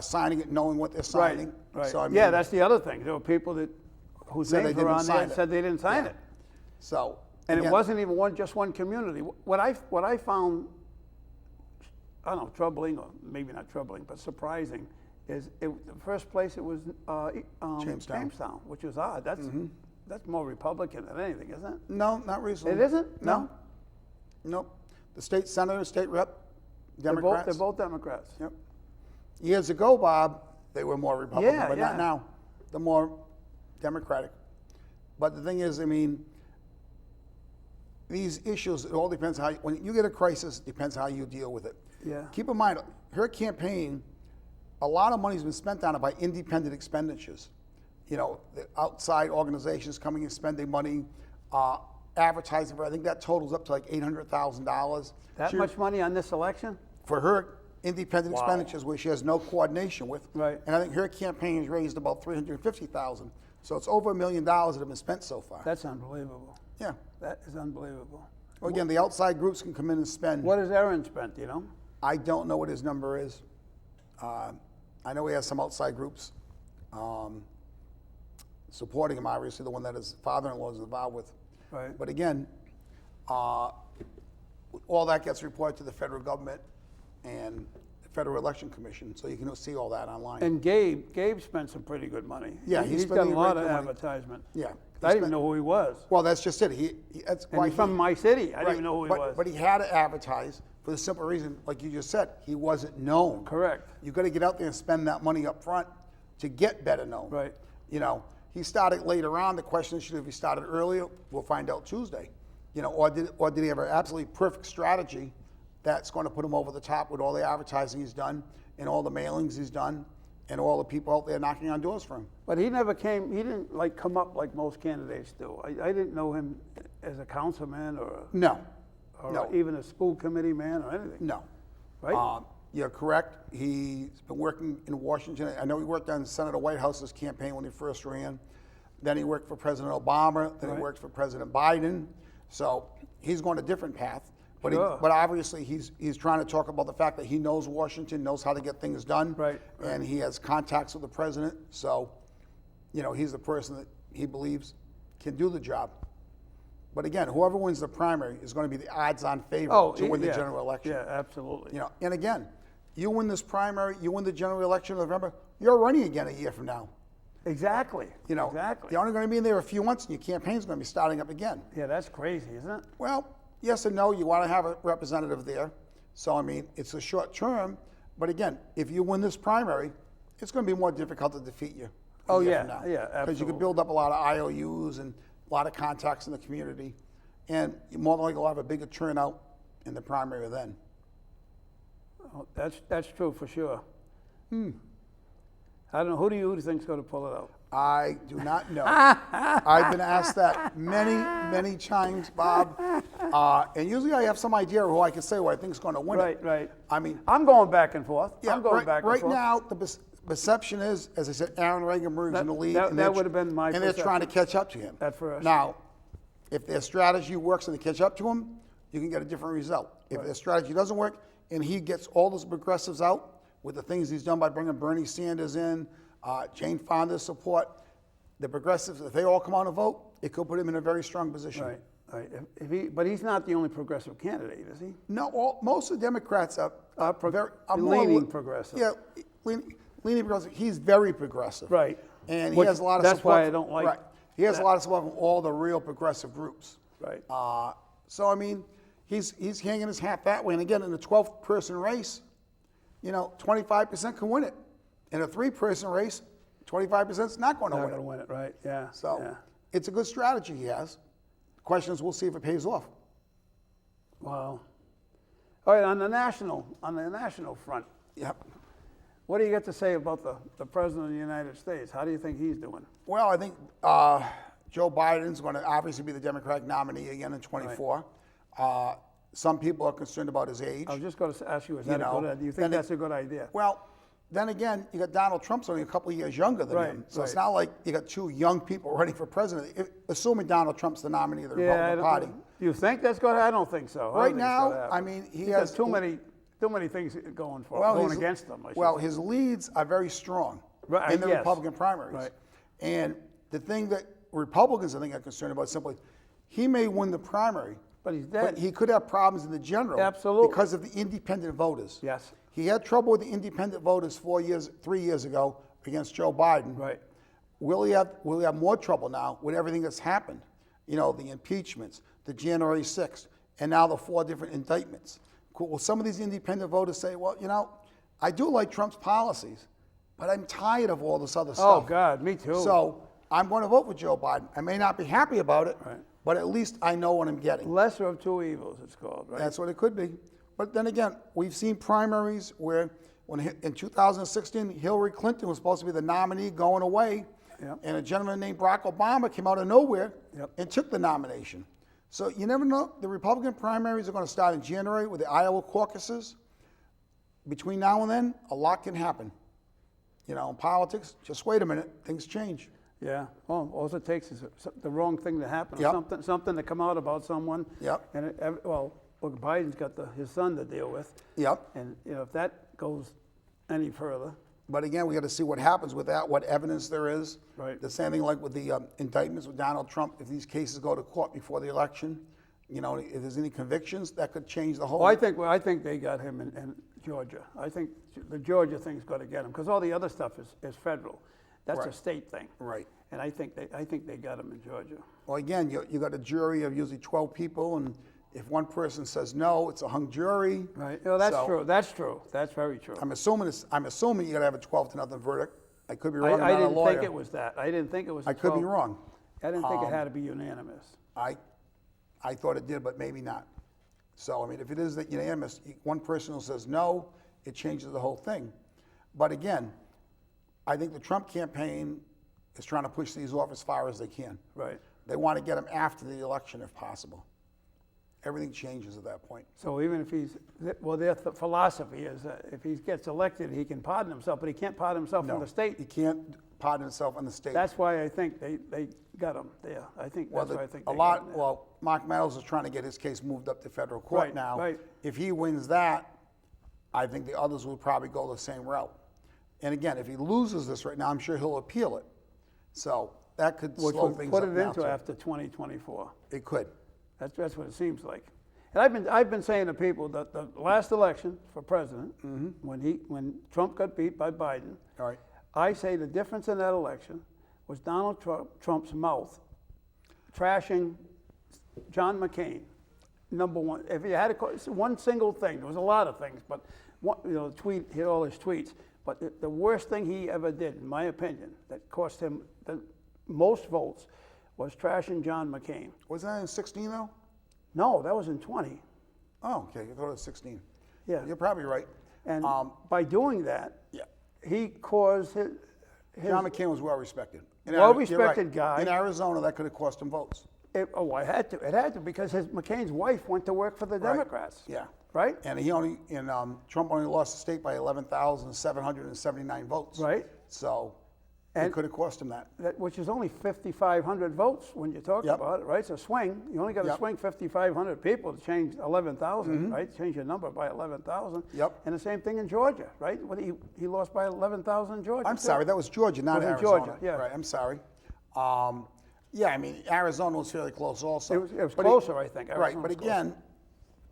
signing it, knowing what they're signing. Right. So I mean, Yeah, that's the other thing. There were people whose Said they names were didn't on there sign and it. said they didn't sign Yeah. it. So And again, it wasn't even just one community. What I found, I don't know, troubling, or maybe not troubling, but surprising, is the first place it was Jamestown. which was odd. That's more Republican than anything, isn't it? No, not recently. It isn't? No. Nope. The state senator, state rep, Democrats. They're both Democrats. Yep. Years ago, Bob, they were more Republican, Yeah, but yeah. not now. They're more Democratic. But the thing is, I mean, these issues, it all depends how, when you get a crisis, it depends how you deal with it. Yeah. Keep in mind, her campaign, a lot of money's been spent on it by independent expenditures. The outside organizations coming and spending money, advertising for, I think that totals up to like $800,000. That much money on this election? For her independent Wow. expenditures, where she has no coordination with. Right. And I think her campaign has raised about $350,000. So it's over $1 million that have been spent so far. That's unbelievable. Yeah. That is unbelievable. Well, again, the outside groups can come in and spend. What has Aaron spent, do you know? I don't know what his number is. I know he has some outside groups supporting him, obviously, the one that his father-in-law is involved with. Right. But again, all that gets reported to the federal government and the Federal Election Commission, so you can see all that online. And Gabe spent some pretty good money. Yeah, he's got a spending lot great of money. advertisement. Yeah. I didn't even know who he was. Well, that's just it. That's And why he's from my city. I didn't right, even know who he but, was. But he had to advertise for the simple reason, like you just said, he wasn't known. Correct. You got to get out there and spend that money up front to get better known. Right. He started later on. The question is, should have he started earlier? We'll find out Tuesday. Or did he have an absolutely perfect strategy that's going to put him over the top with all the advertising he's done and all the mailings he's done and all the people out there knocking on doors for him? But he never came, he didn't come up like most candidates do. I didn't know him as a councilman or No. even a school committee man or anything. No. Right? You're correct. He's been working in Washington. I know he worked on Senator Whitehouse's campaign when he first ran. Then he worked for President Obama. Then Right. he worked for President Biden. So he's going a different path. But, Sure. but obviously he's trying to talk about the fact that he knows Washington, knows how to get things done. Right. And he has contacts with the president. So, he's the person that he believes can do the job. But again, whoever wins the primary is going to be the odds-on favorite to win the general election. Yeah, absolutely. And again, you win this primary, you win the general election in November, you're running again a year from now. Exactly. Exactly. You're only going to be in there a few months, and your campaign's going to be starting up again. Yeah, that's crazy, isn't it? Well, yes and no. You want to have a representative there. So, I mean, it's a short term. But again, if you win this primary, it's going to be more difficult to defeat you. Oh, a year yeah. from now. Yeah, Because you absolutely. could build up a lot of IOUs and a lot of contacts in the community. And you more than likely will have a bigger turnout in the primary then. Oh, that's true for sure. I don't know. Who do you think's going to pull it out? I do not know. I've been asked that many, many times, Bob. And usually I have some idea of who I can say who I think is going to win it. Right. I mean, I'm going back and forth. yeah, I'm going right, back and right forth. now, the perception is, as I said, Aaron Reagan-Berg's in the lead. that and they're would have been my And they're trying to perception. catch up to him. At first. Now, if their strategy works and they catch up to him, you can get a different result. If their strategy doesn't work and he gets all those progressives out with the things he's done by bringing Bernie Sanders in, Jane Fonda's support, the progressives, if they all come out and vote, it could put him in a very strong position. Right, right. But he's not the only progressive candidate, is he? No, most of the Democrats are Leaning progressive. Yeah, leaning progressive. He's very progressive. Right. And he Which- has a lot of that's support. why I don't like Right. He has that. a lot of support from all the real progressive groups. Right. So I mean, he's hanging his hat that way. And again, in a 12-person race, 25% can win it. In a 3-person race, 25% is not going to Not win going to it. win it, right? Yeah. So yeah. it's a good strategy he has. The question is, we'll see if it pays off. Wow. All right, on the national front, Yep. what do you got to say about the President of the United States? How do you think he's doing? Well, I think Joe Biden's going to obviously be the Democratic nominee again in 24. Some people are concerned about his age. I was just going to ask you, is that You a know, good idea? Do you then think that's a good idea? Well, then again, you got Donald Trump's only a couple of years younger than Right, him. So it's right. not like you got two young people running for president. Assuming Donald Trump's the nominee of the Yeah, Republican Party. Do you think that's good? I don't think so. I don't Right think it's gonna now, happen. I mean, he He's has got too many things going his- against him. I should Well, say. his leads are very strong Right, in the yes. Republican primaries. Right. And the thing that Republicans, I think, are concerned about is simply, he may win the primary, But he's dead. but he could have problems in the general. Absolutely. Because of the independent voters. Yes. He had trouble with the independent voters 3 years ago against Joe Biden. Right. Will he have more trouble now with everything that's happened? The impeachments, the January 6th, and now the 4 different indictments. Will some of these independent voters say, well, I do like Trump's policies, but I'm tired of all this other Oh, stuff. God, me too. So I'm going to vote for Joe Biden. I may not be happy about it, Right. but at least I know what I'm getting. Lesser of two evils, it's called, right? That's what it could be. But then again, we've seen primaries where in 2016, Hillary Clinton was supposed to be the nominee going away, Yep. and a gentleman named Barack Obama came out of nowhere Yep. and took the nomination. So you never know. The Republican primaries are going to start in January with the Iowa caucuses. Between now and then, a lot can happen. In politics, just wait a minute, things change. Yeah. Well, all it takes is the wrong thing to happen, Yep. something to come out about someone. Yep. And look, Biden's got his son to deal with, Yep. and if that goes any further, But again, we got to see what happens with that, what evidence there is. Right. The same thing like with the indictments with Donald Trump. If these cases go to court before the election, if there's any convictions, that could change the whole. well, I think they got him in Georgia. I think the Georgia thing's got to get him because all the other stuff is federal. That's a Right. state thing. Right. And I think they got him in Georgia. Well, again, you got a jury of usually 12 people, and if one person says no, it's a hung jury. Right. No, that's So, true. That's true. That's very true. I'm assuming you got to have a 12-0 verdict. I could be wrong. I'm I not a didn't lawyer. think it was that. I didn't think it was. I could be 12. wrong. I didn't think it had to be unanimous. I thought it did, but maybe not. So, I mean, if it is that unanimous, one person who says no, it changes the whole thing. But again, I think the Trump campaign is trying to push these off as far as they can. Right. They want to get him after the election if possible. Everything changes at that point. So even if their philosophy is that if he gets elected, he can pardon himself, but he can't pardon himself from the state. He can't pardon himself on the state. That's why I think they got him there. I think that's why I think they got him there. Well, Mark Meadows is trying to get his case moved up to federal court Right, now. right. If he wins that, I think the others will probably go the same route. And again, if he loses this right now, I'm sure he'll appeal it. So that could Which slow would things put up it now, into too. after 2024. It could. That's what it seems like. And I've been saying to people that the last election for president, when Trump got beat by Biden, All right. I say the difference in that election was Donald Trump's mouth trashing John McCain. Number one, if you had one single thing, there was a lot of things, but hit all his tweets. But the worst thing he ever did, in my opinion, that cost him the most votes, was trashing John McCain. Was that in 16 though? No, that was in 20. Oh, okay. I thought it was 16. Yeah. You're probably right. And by doing that, Yeah. he caused his John McCain was well respected. Well-respected guy. In Arizona, that could have cost him votes. It had to because McCain's wife went to work for the Democrats. Yeah. Right? And Trump only lost the state by 11,779 votes. Right. So It could have cost him that. Which is only 5,500 votes when you talk Yep. about it, right? It's a swing. You only got to Yep. swing 5,500 people to change 11,000, right? Change your number by 11,000. Yep. And the same thing in Georgia, right? He lost by 11,000 in Georgia. I'm too. sorry, that was Georgia, not Was in Arizona. Georgia, yeah. Right, I'm sorry. Yeah, I mean, Arizona was fairly close also. It was But closer, I think. Right, Arizona but was closer. again,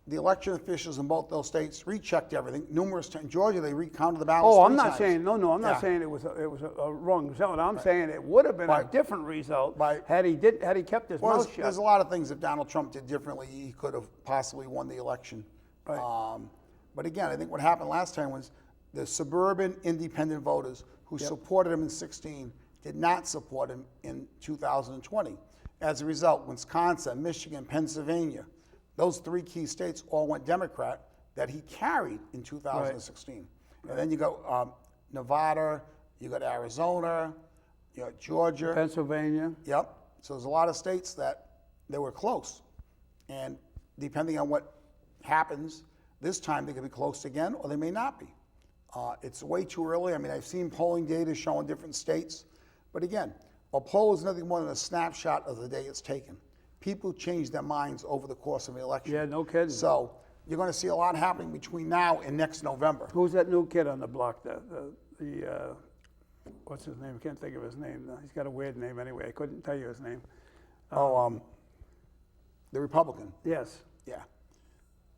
the election officials in both those states rechecked everything numerous times. In Georgia, they recounted the ballots Oh, 3 I'm not times. saying, I'm not Yeah. saying it was a wrong result. I'm saying it would have been a Right. different result Right. had he kept his Well, mouth there's shut. a lot of things that Donald Trump did differently. He could have possibly won the election. Right. But again, I think what happened last time was the suburban independent voters who supported him in 16 did not support him in 2020. As a result, Wisconsin, Michigan, Pennsylvania, those 3 key states all went Democrat that he carried in 2016. And then you go Nevada, you got Arizona, you got Georgia. Pennsylvania. Yep. So there's a lot of states that they were close. And depending on what happens this time, they could be close again or they may not be. It's way too early. I mean, I've seen polling data showing different states. But again, a poll is nothing more than a snapshot of the day it's taken. People change their minds over the course of an election. Yeah, no kidding. So you're going to see a lot happening between now and next November. Who's that new kid on the block? What's his name? I can't think of his name. He's got a weird name anyway. I couldn't tell you his name. The Republican. Yes. Yeah.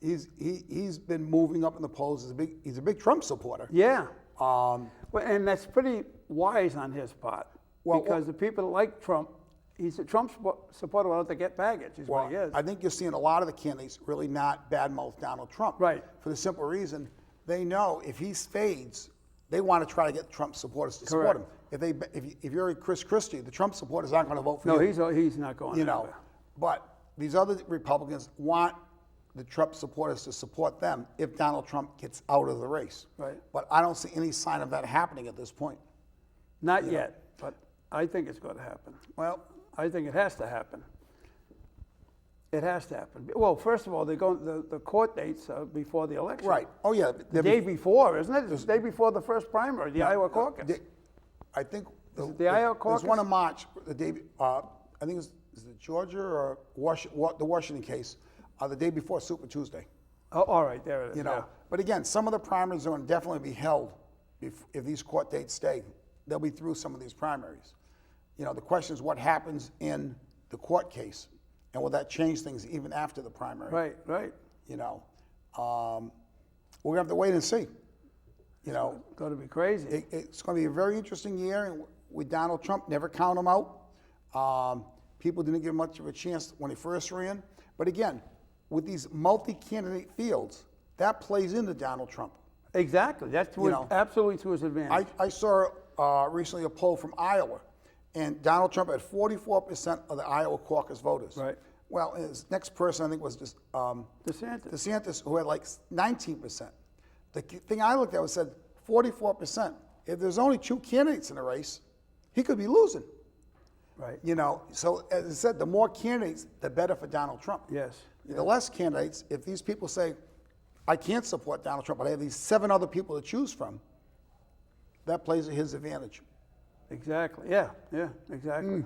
He's been moving up in the polls. He's a big Trump supporter. Yeah. Well, and that's pretty wise on his part. Well, because the people that like Trump, he's a Trump supporter without to get baggage, is what he is. I think you're seeing a lot of the candidates really not badmouth Donald Trump. Right. For the simple reason, they know if he fades, they want to try to get Trump supporters to support him. If you're a Chris Christie, the Trump supporters aren't going to vote for you. No, he's not going anywhere. But these other Republicans want the Trump supporters to support them if Donald Trump gets out of the race. Right. But I don't see any sign of that happening at this point. Not yet, but I think it's going to happen. Well, I think it has to happen. It has to happen. Well, first of all, they're going the court dates before the election. right. Oh, yeah. The day before, isn't it? It's the day before the first primary, the Iowa caucus. I think the Iowa caucus? There's one in March. The day, I think is it Georgia or the Washington case, the day before Super Tuesday. Oh, all right, there it is. You know, yeah. but again, some of the primaries are going to definitely be held if these court dates stay. They'll be through some of these primaries. You know, the question is what happens in the court case, and will that change things even after the primary? Right. You know, we're gonna have to wait and see. You know, It's going to be crazy. it's going to be a very interesting year, and with Donald Trump, never count him out. People didn't give him much of a chance when he first ran, but again, with these multi-candidate fields, that plays into Donald Trump. Exactly. That's absolutely to his advantage. I saw recently a poll from Iowa, and Donald Trump had 44% of the Iowa caucus voters. Right. Well, his next person, I think, was just DeSantis, who had like 19%. The thing I looked at was said 44%. If there's only 2 candidates in the race, he could be losing. Right. You know, so as I said, the more candidates, the better for Donald Trump. Yes. The less candidates, if these people say, I can't support Donald Trump, but I have these 7 other people to choose from, that plays to his advantage. Exactly. Yeah, exactly.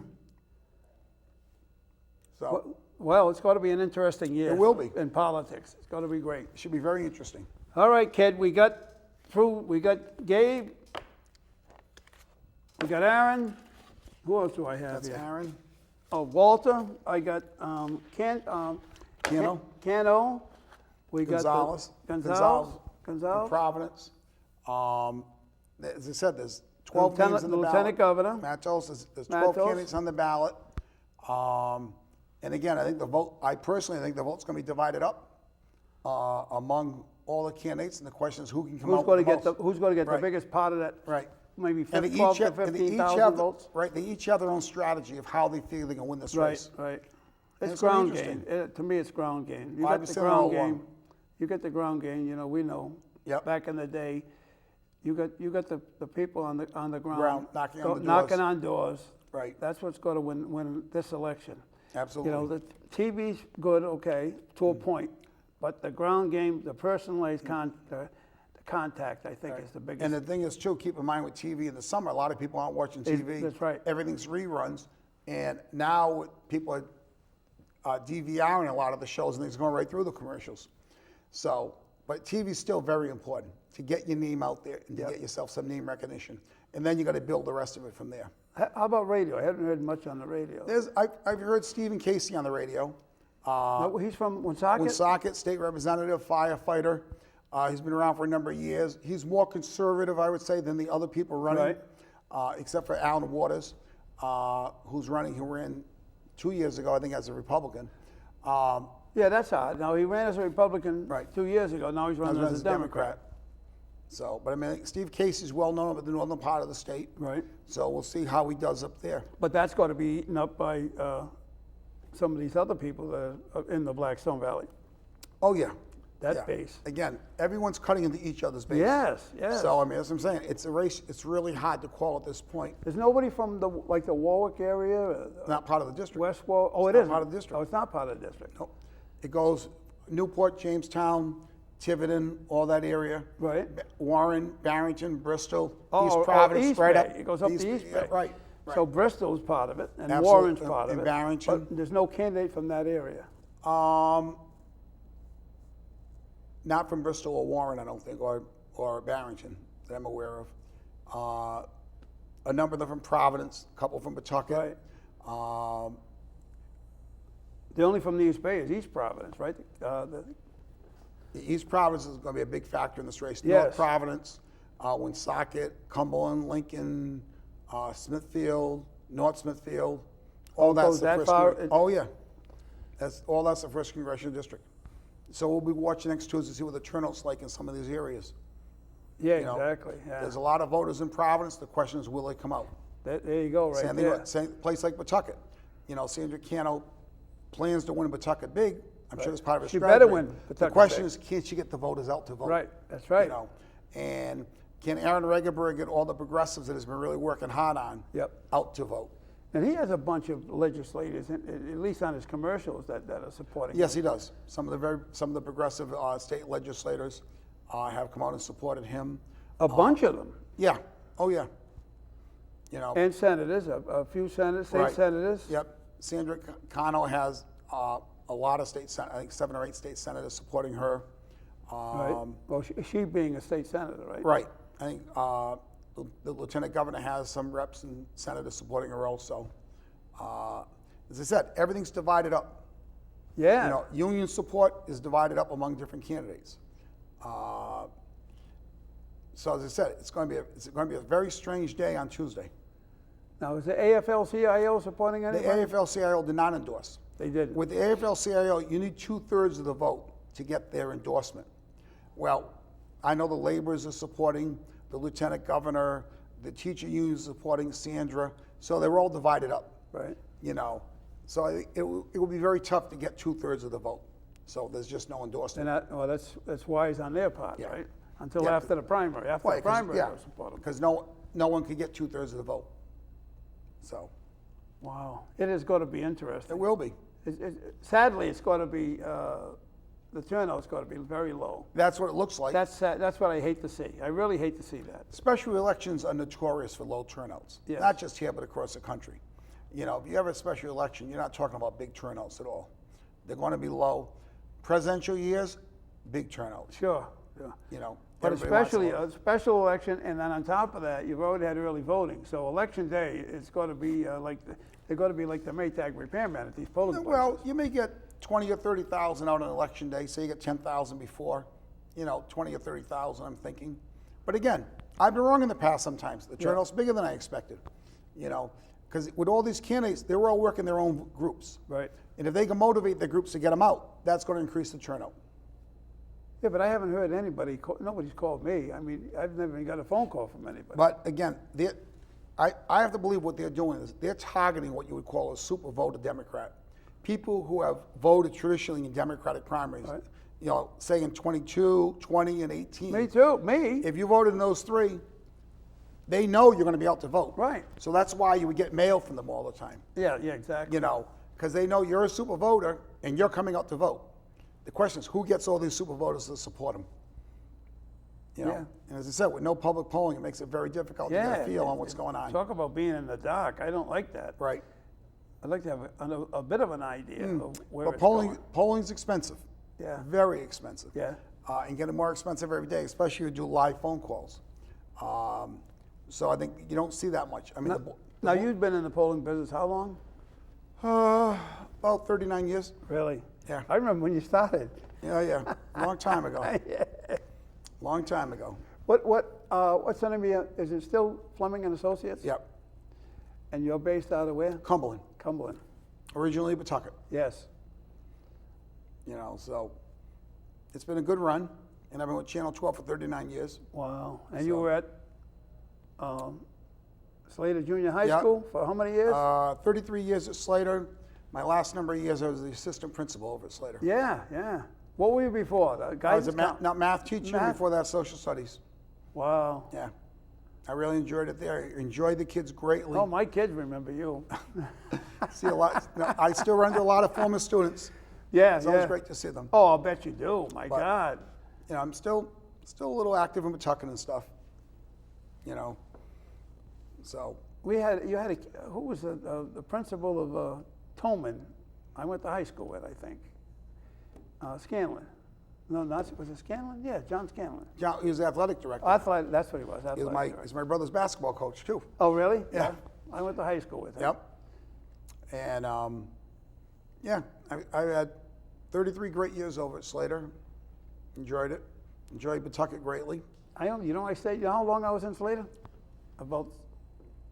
So Well, it's going to be an interesting year. It will be. In politics. It's going to be great. it should be very interesting. All right, kid, we got Gabe, we got Aaron. Who else do I have That's here? Aaron. Oh, Walter. I got Cano. We got Gonzalez. Gonzalez. Providence. As I said, there's 12 names on the ballot. Lieutenant Governor. Matos, there's 12 Matos. candidates on the ballot. And again, I personally think the vote's going to be divided up among all the candidates, and the question is who can come Who's out going with to get the most. who's going to get Right. the biggest part of that? Right. Maybe And they 12 to and they 15,000 votes. Right, they each have their own strategy of how they feel they can win this race. Right. And It's gonna be ground game. interesting. To me, it's ground game. You 5% got the all ground along. game. You get the ground game. You know, we know. Yep. Back in the day, you got the people on the ground knocking on the knocking doors. on doors. Right. That's what's going to win this election. Absolutely. You know, the TV's good, okay, to a point, but the ground game, the personalized the contact, I think, is the biggest. And the thing is, too, keep in mind with TV in the summer, a lot of people aren't watching TV. That's right. Everything's reruns. And now people are DVRing a lot of the shows and it's going right through the commercials. So, but TV's still very important to get your name out there and to get yourself some name recognition. And then you got to build the rest of it from there. How about radio? I haven't heard much on the radio. I've heard Stephen Casey on the radio. No, he's from Woonsocket? Woonsocket, state representative, firefighter. He's been around for a number of years. He's more conservative, I would say, than the other people running, except for Alan Waters, who's running. He ran 2 years ago, I think, as a Republican. Yeah, that's odd. Now, he ran as a Republican 2 years ago. Now he's running as a Democrat. So, but I mean, Steve Casey's well known up the northern part of the state. Right. So we'll see how he does up there. But that's got to be eaten up by some of these other people that are in the Blackstone Valley. Oh, yeah. That base. Again, everyone's cutting into each other's base. Yes, yes. So, I mean, that's what I'm saying. It's a race. It's really hard to call at this point. There's nobody from the Warwick area? Not part of the district. West Warwick? Oh, It's it not is. part of the district. Oh, it's not part of the district. Nope. It goes Newport, Jamestown, Tiverton, all that area. Right. Warren, Barrington, Bristol, Oh, East Providence, East right Bay. up. It goes up to East Bay. Right. So Bristol's part of it, and Absolutely. Warren's part of And it. Barrington. But there's no candidate from that area. Not from Bristol or Warren, I don't think, or Barrington that I'm aware of. A number of them from Providence, a couple from Pawtucket. Right. The only from the East Bay is East Providence, right? The East Providence is going to be a big factor in this race. Yes. North Providence, Woonsocket, Cumberland, Lincoln, Smithfield, North Smithfield, all that's goes the that first. far? Oh yeah, that's the first congressional district. So we'll be watching next Tuesday to see what the turnout's like in some of these areas. Yeah, You know, exactly. Yeah. There's a lot of voters in Providence. The question is, will they come out? There you go, right Same there. thing, same place like Pawtucket. You know, Sandra Cano plans to win Pawtucket big. I'm sure that's part of her She strategy. better win The Pawtucket question big. is, can she get the voters out to vote? Right, that's right. You know, and can Aaron Regenberg get all the progressives that has been really working hard on out to vote? And he has a bunch of legislators, at least on his commercials, that are supporting Yes, he does. Some of the progressive state legislators have come out and supported him. a bunch of them. Yeah. Oh yeah. You know. And senators, a few senators, state Right. senators. Yep. Sandra Cano has a lot of I think 7 or 8 state senators supporting her. Right. Well, she being a state senator, right? Right. I think the lieutenant governor has some reps and senators supporting her also. As I said, everything's divided up. Yeah. You know, union support is divided up among different candidates. So as I said, it's going to be a very strange day on Tuesday. Now, is the AFL-CIO supporting The anybody? AFL-CIO did not endorse. They didn't. With the AFL-CIO, you need 2/3 of the vote to get their endorsement. Well, I know the laborers are supporting the lieutenant governor, the teacher union is supporting Sandra, so they were all divided up. Right. You know, so I think it will be very tough to get 2/3 of the vote. So there's just no endorsement. Well, that's wise on their part, Yeah. right? Until Yeah. after the primary. After the primary, they'll support them. Because no one could get 2/3 of the vote. So Wow. It is going to be interesting. it will be. Sadly, it's going to be, the turnout's going to be very low. That's what it looks like. That's sad. That's what I hate to see. I really hate to see that. Special elections are notorious for low turnouts. Yes. Not just here, but across the country. You know, if you have a special election, you're not talking about big turnouts at all. They're going to be low. Presidential years, big turnouts. Sure. Yeah. You know, But everybody wants to especially vote. a special election, and then on top of that, you've already had early voting. So election day, it's going to be they're going to be like the Maytag repairman at these polling Well, places. you may get 20 or 30,000 out on election day. Say you get 10,000 before. You know, 20 or 30,000. I'm thinking. But again, I've been wrong in the past sometimes. The turnout's bigger than I expected. You know, because with all these candidates, they're all working their own groups. Right. And if they can motivate their groups to get them out, that's going to increase the turnout. Yeah, but I haven't heard anybody. Nobody's called me. I mean, I've never even got a phone call from anybody. But again, I have to believe what they're doing is they're targeting what you would call a super voter Democrat. People who have voted traditionally in Democratic primaries, Right. you know, say in 22, 20, and 18. Me too. Me. If you voted in those three, they know you're going to be out to vote. Right. So that's why you would get mail from them all the time, Yeah. Exactly. you know, because they know you're a super voter and you're coming out to vote. The question is, who gets all these super voters to support them? You know, Yeah. and as I said, with no public polling, it makes it very difficult to get a feel on what's going on. Talk about being in the dark. I don't like that. Right. I'd like to have a bit of an idea of where But it's going. polling's expensive. Yeah. Very expensive. Yeah. And getting more expensive every day, especially if you do live phone calls. So I think you don't see that much. I mean, Now, you've been in the polling business how long? about 39 years. Really? Yeah. I remember when you started. Yeah. Long time ago. Long time ago. What's the name of your, is it still Fleming and Associates? Yep. And you're based out of where? Cumberland. Cumberland. Originally Pawtucket. Yes. You know, so it's been a good run. And I've been with Channel 12 for 39 years. Wow. And you So- were at Slater Junior High Yep. School for how many years? 33 years at Slater. My last number of years, I was the assistant principal over at Slater. Yeah. What were you before? The I was guidance a math teacher, Math? before that social studies. Wow. Yeah. I really enjoyed it there. I enjoyed the kids greatly. Oh, my kids remember you. See a lot. No, I still run into a lot of former students. Yeah, It's always great to see them. Oh, I'll bet you do. My But- God. You know, I'm still a little active in Pawtucket and stuff. You know, so You had who was the principal of Tolman? I went to high school with, I think. Scanlon. No, was it Scanlon? Yeah, John Scanlon. John, he was the athletic director. I thought that's what he was. He was athletic director. he's my brother's basketball coach too. Oh, really? Yeah. I went to high school with him. Yep. And I had 33 great years over at Slater. Enjoyed it. Enjoyed Pawtucket greatly. I stayed, you know how long I was in Slater? About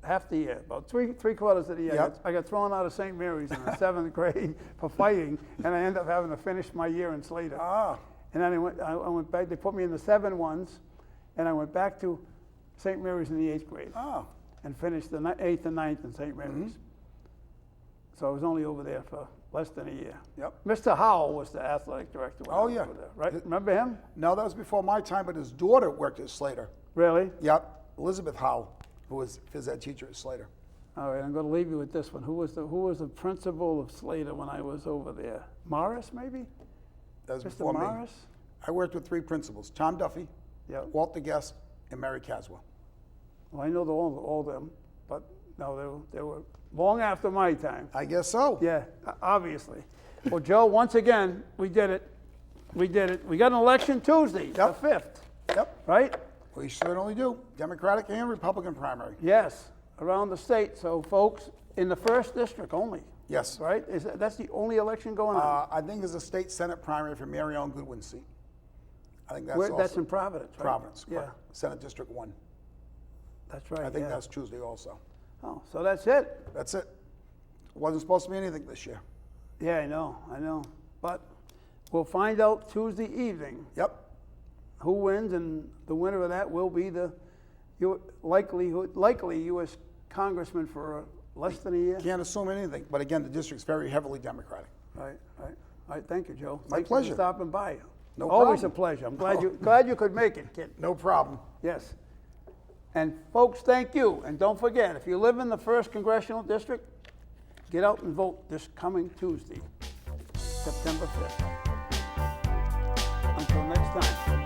half the year, about three quarters of the year. Yep. I got thrown out of St. Mary's in the 7th grade for fighting, and I ended up having to finish my year in Slater. Ah. And then I went back, they put me in the 7 ones, and I went back to St. Mary's in the 8th grade Oh. and finished the 8th and 9th in St. Mary's. So I was only over there for less than a year. Yep. Mr. Howell was the athletic director when I was yeah. over there, right? Remember him? No, that was before my time, but his daughter worked at Slater. Really? Yep. Elizabeth Howell, who was phys ed teacher at Slater. All right, I'm going to leave you with this one. Who was the principal of Slater when I was over there? Morris, maybe? That was Mr. before me. Morris? I worked with 3 principals: Tom Duffy, Yeah. Walter Guest, and Mary Caswell. Well, I know all of them, but no, they were long after my time. I guess so. Yeah, obviously. Well, Joe, once again, we did it. We got an election Tuesday, the 5th, Yep. right? We certainly do. Democratic and Republican primary. Yes, around the state. So, folks, in the 1st district only, Yes. right? That's the only election going on? I think there's a state Senate primary for Mary Ellen Goodwin's seat. I think that's That's also in Providence, right? Providence. Yeah, correct. Senate District 1. that's right. I think yeah. that's Tuesday also. Oh, so that's it. That's it. Wasn't supposed to be anything this year. Yeah, I know. But we'll find out Tuesday evening Yep. who wins, and the winner of that will be the likely U.S. Congressman for less than a year. Can't assume anything. But again, the district's very heavily Democratic. Right. All right. Thank you, Joe. My Thank you pleasure. for stopping by. No Always problem. a pleasure. I'm glad you could make it, kid. No problem. Yes. And folks, thank you. And don't forget, if you live in the 1st Congressional District, get out and vote this coming Tuesday, September 5th. Until next time.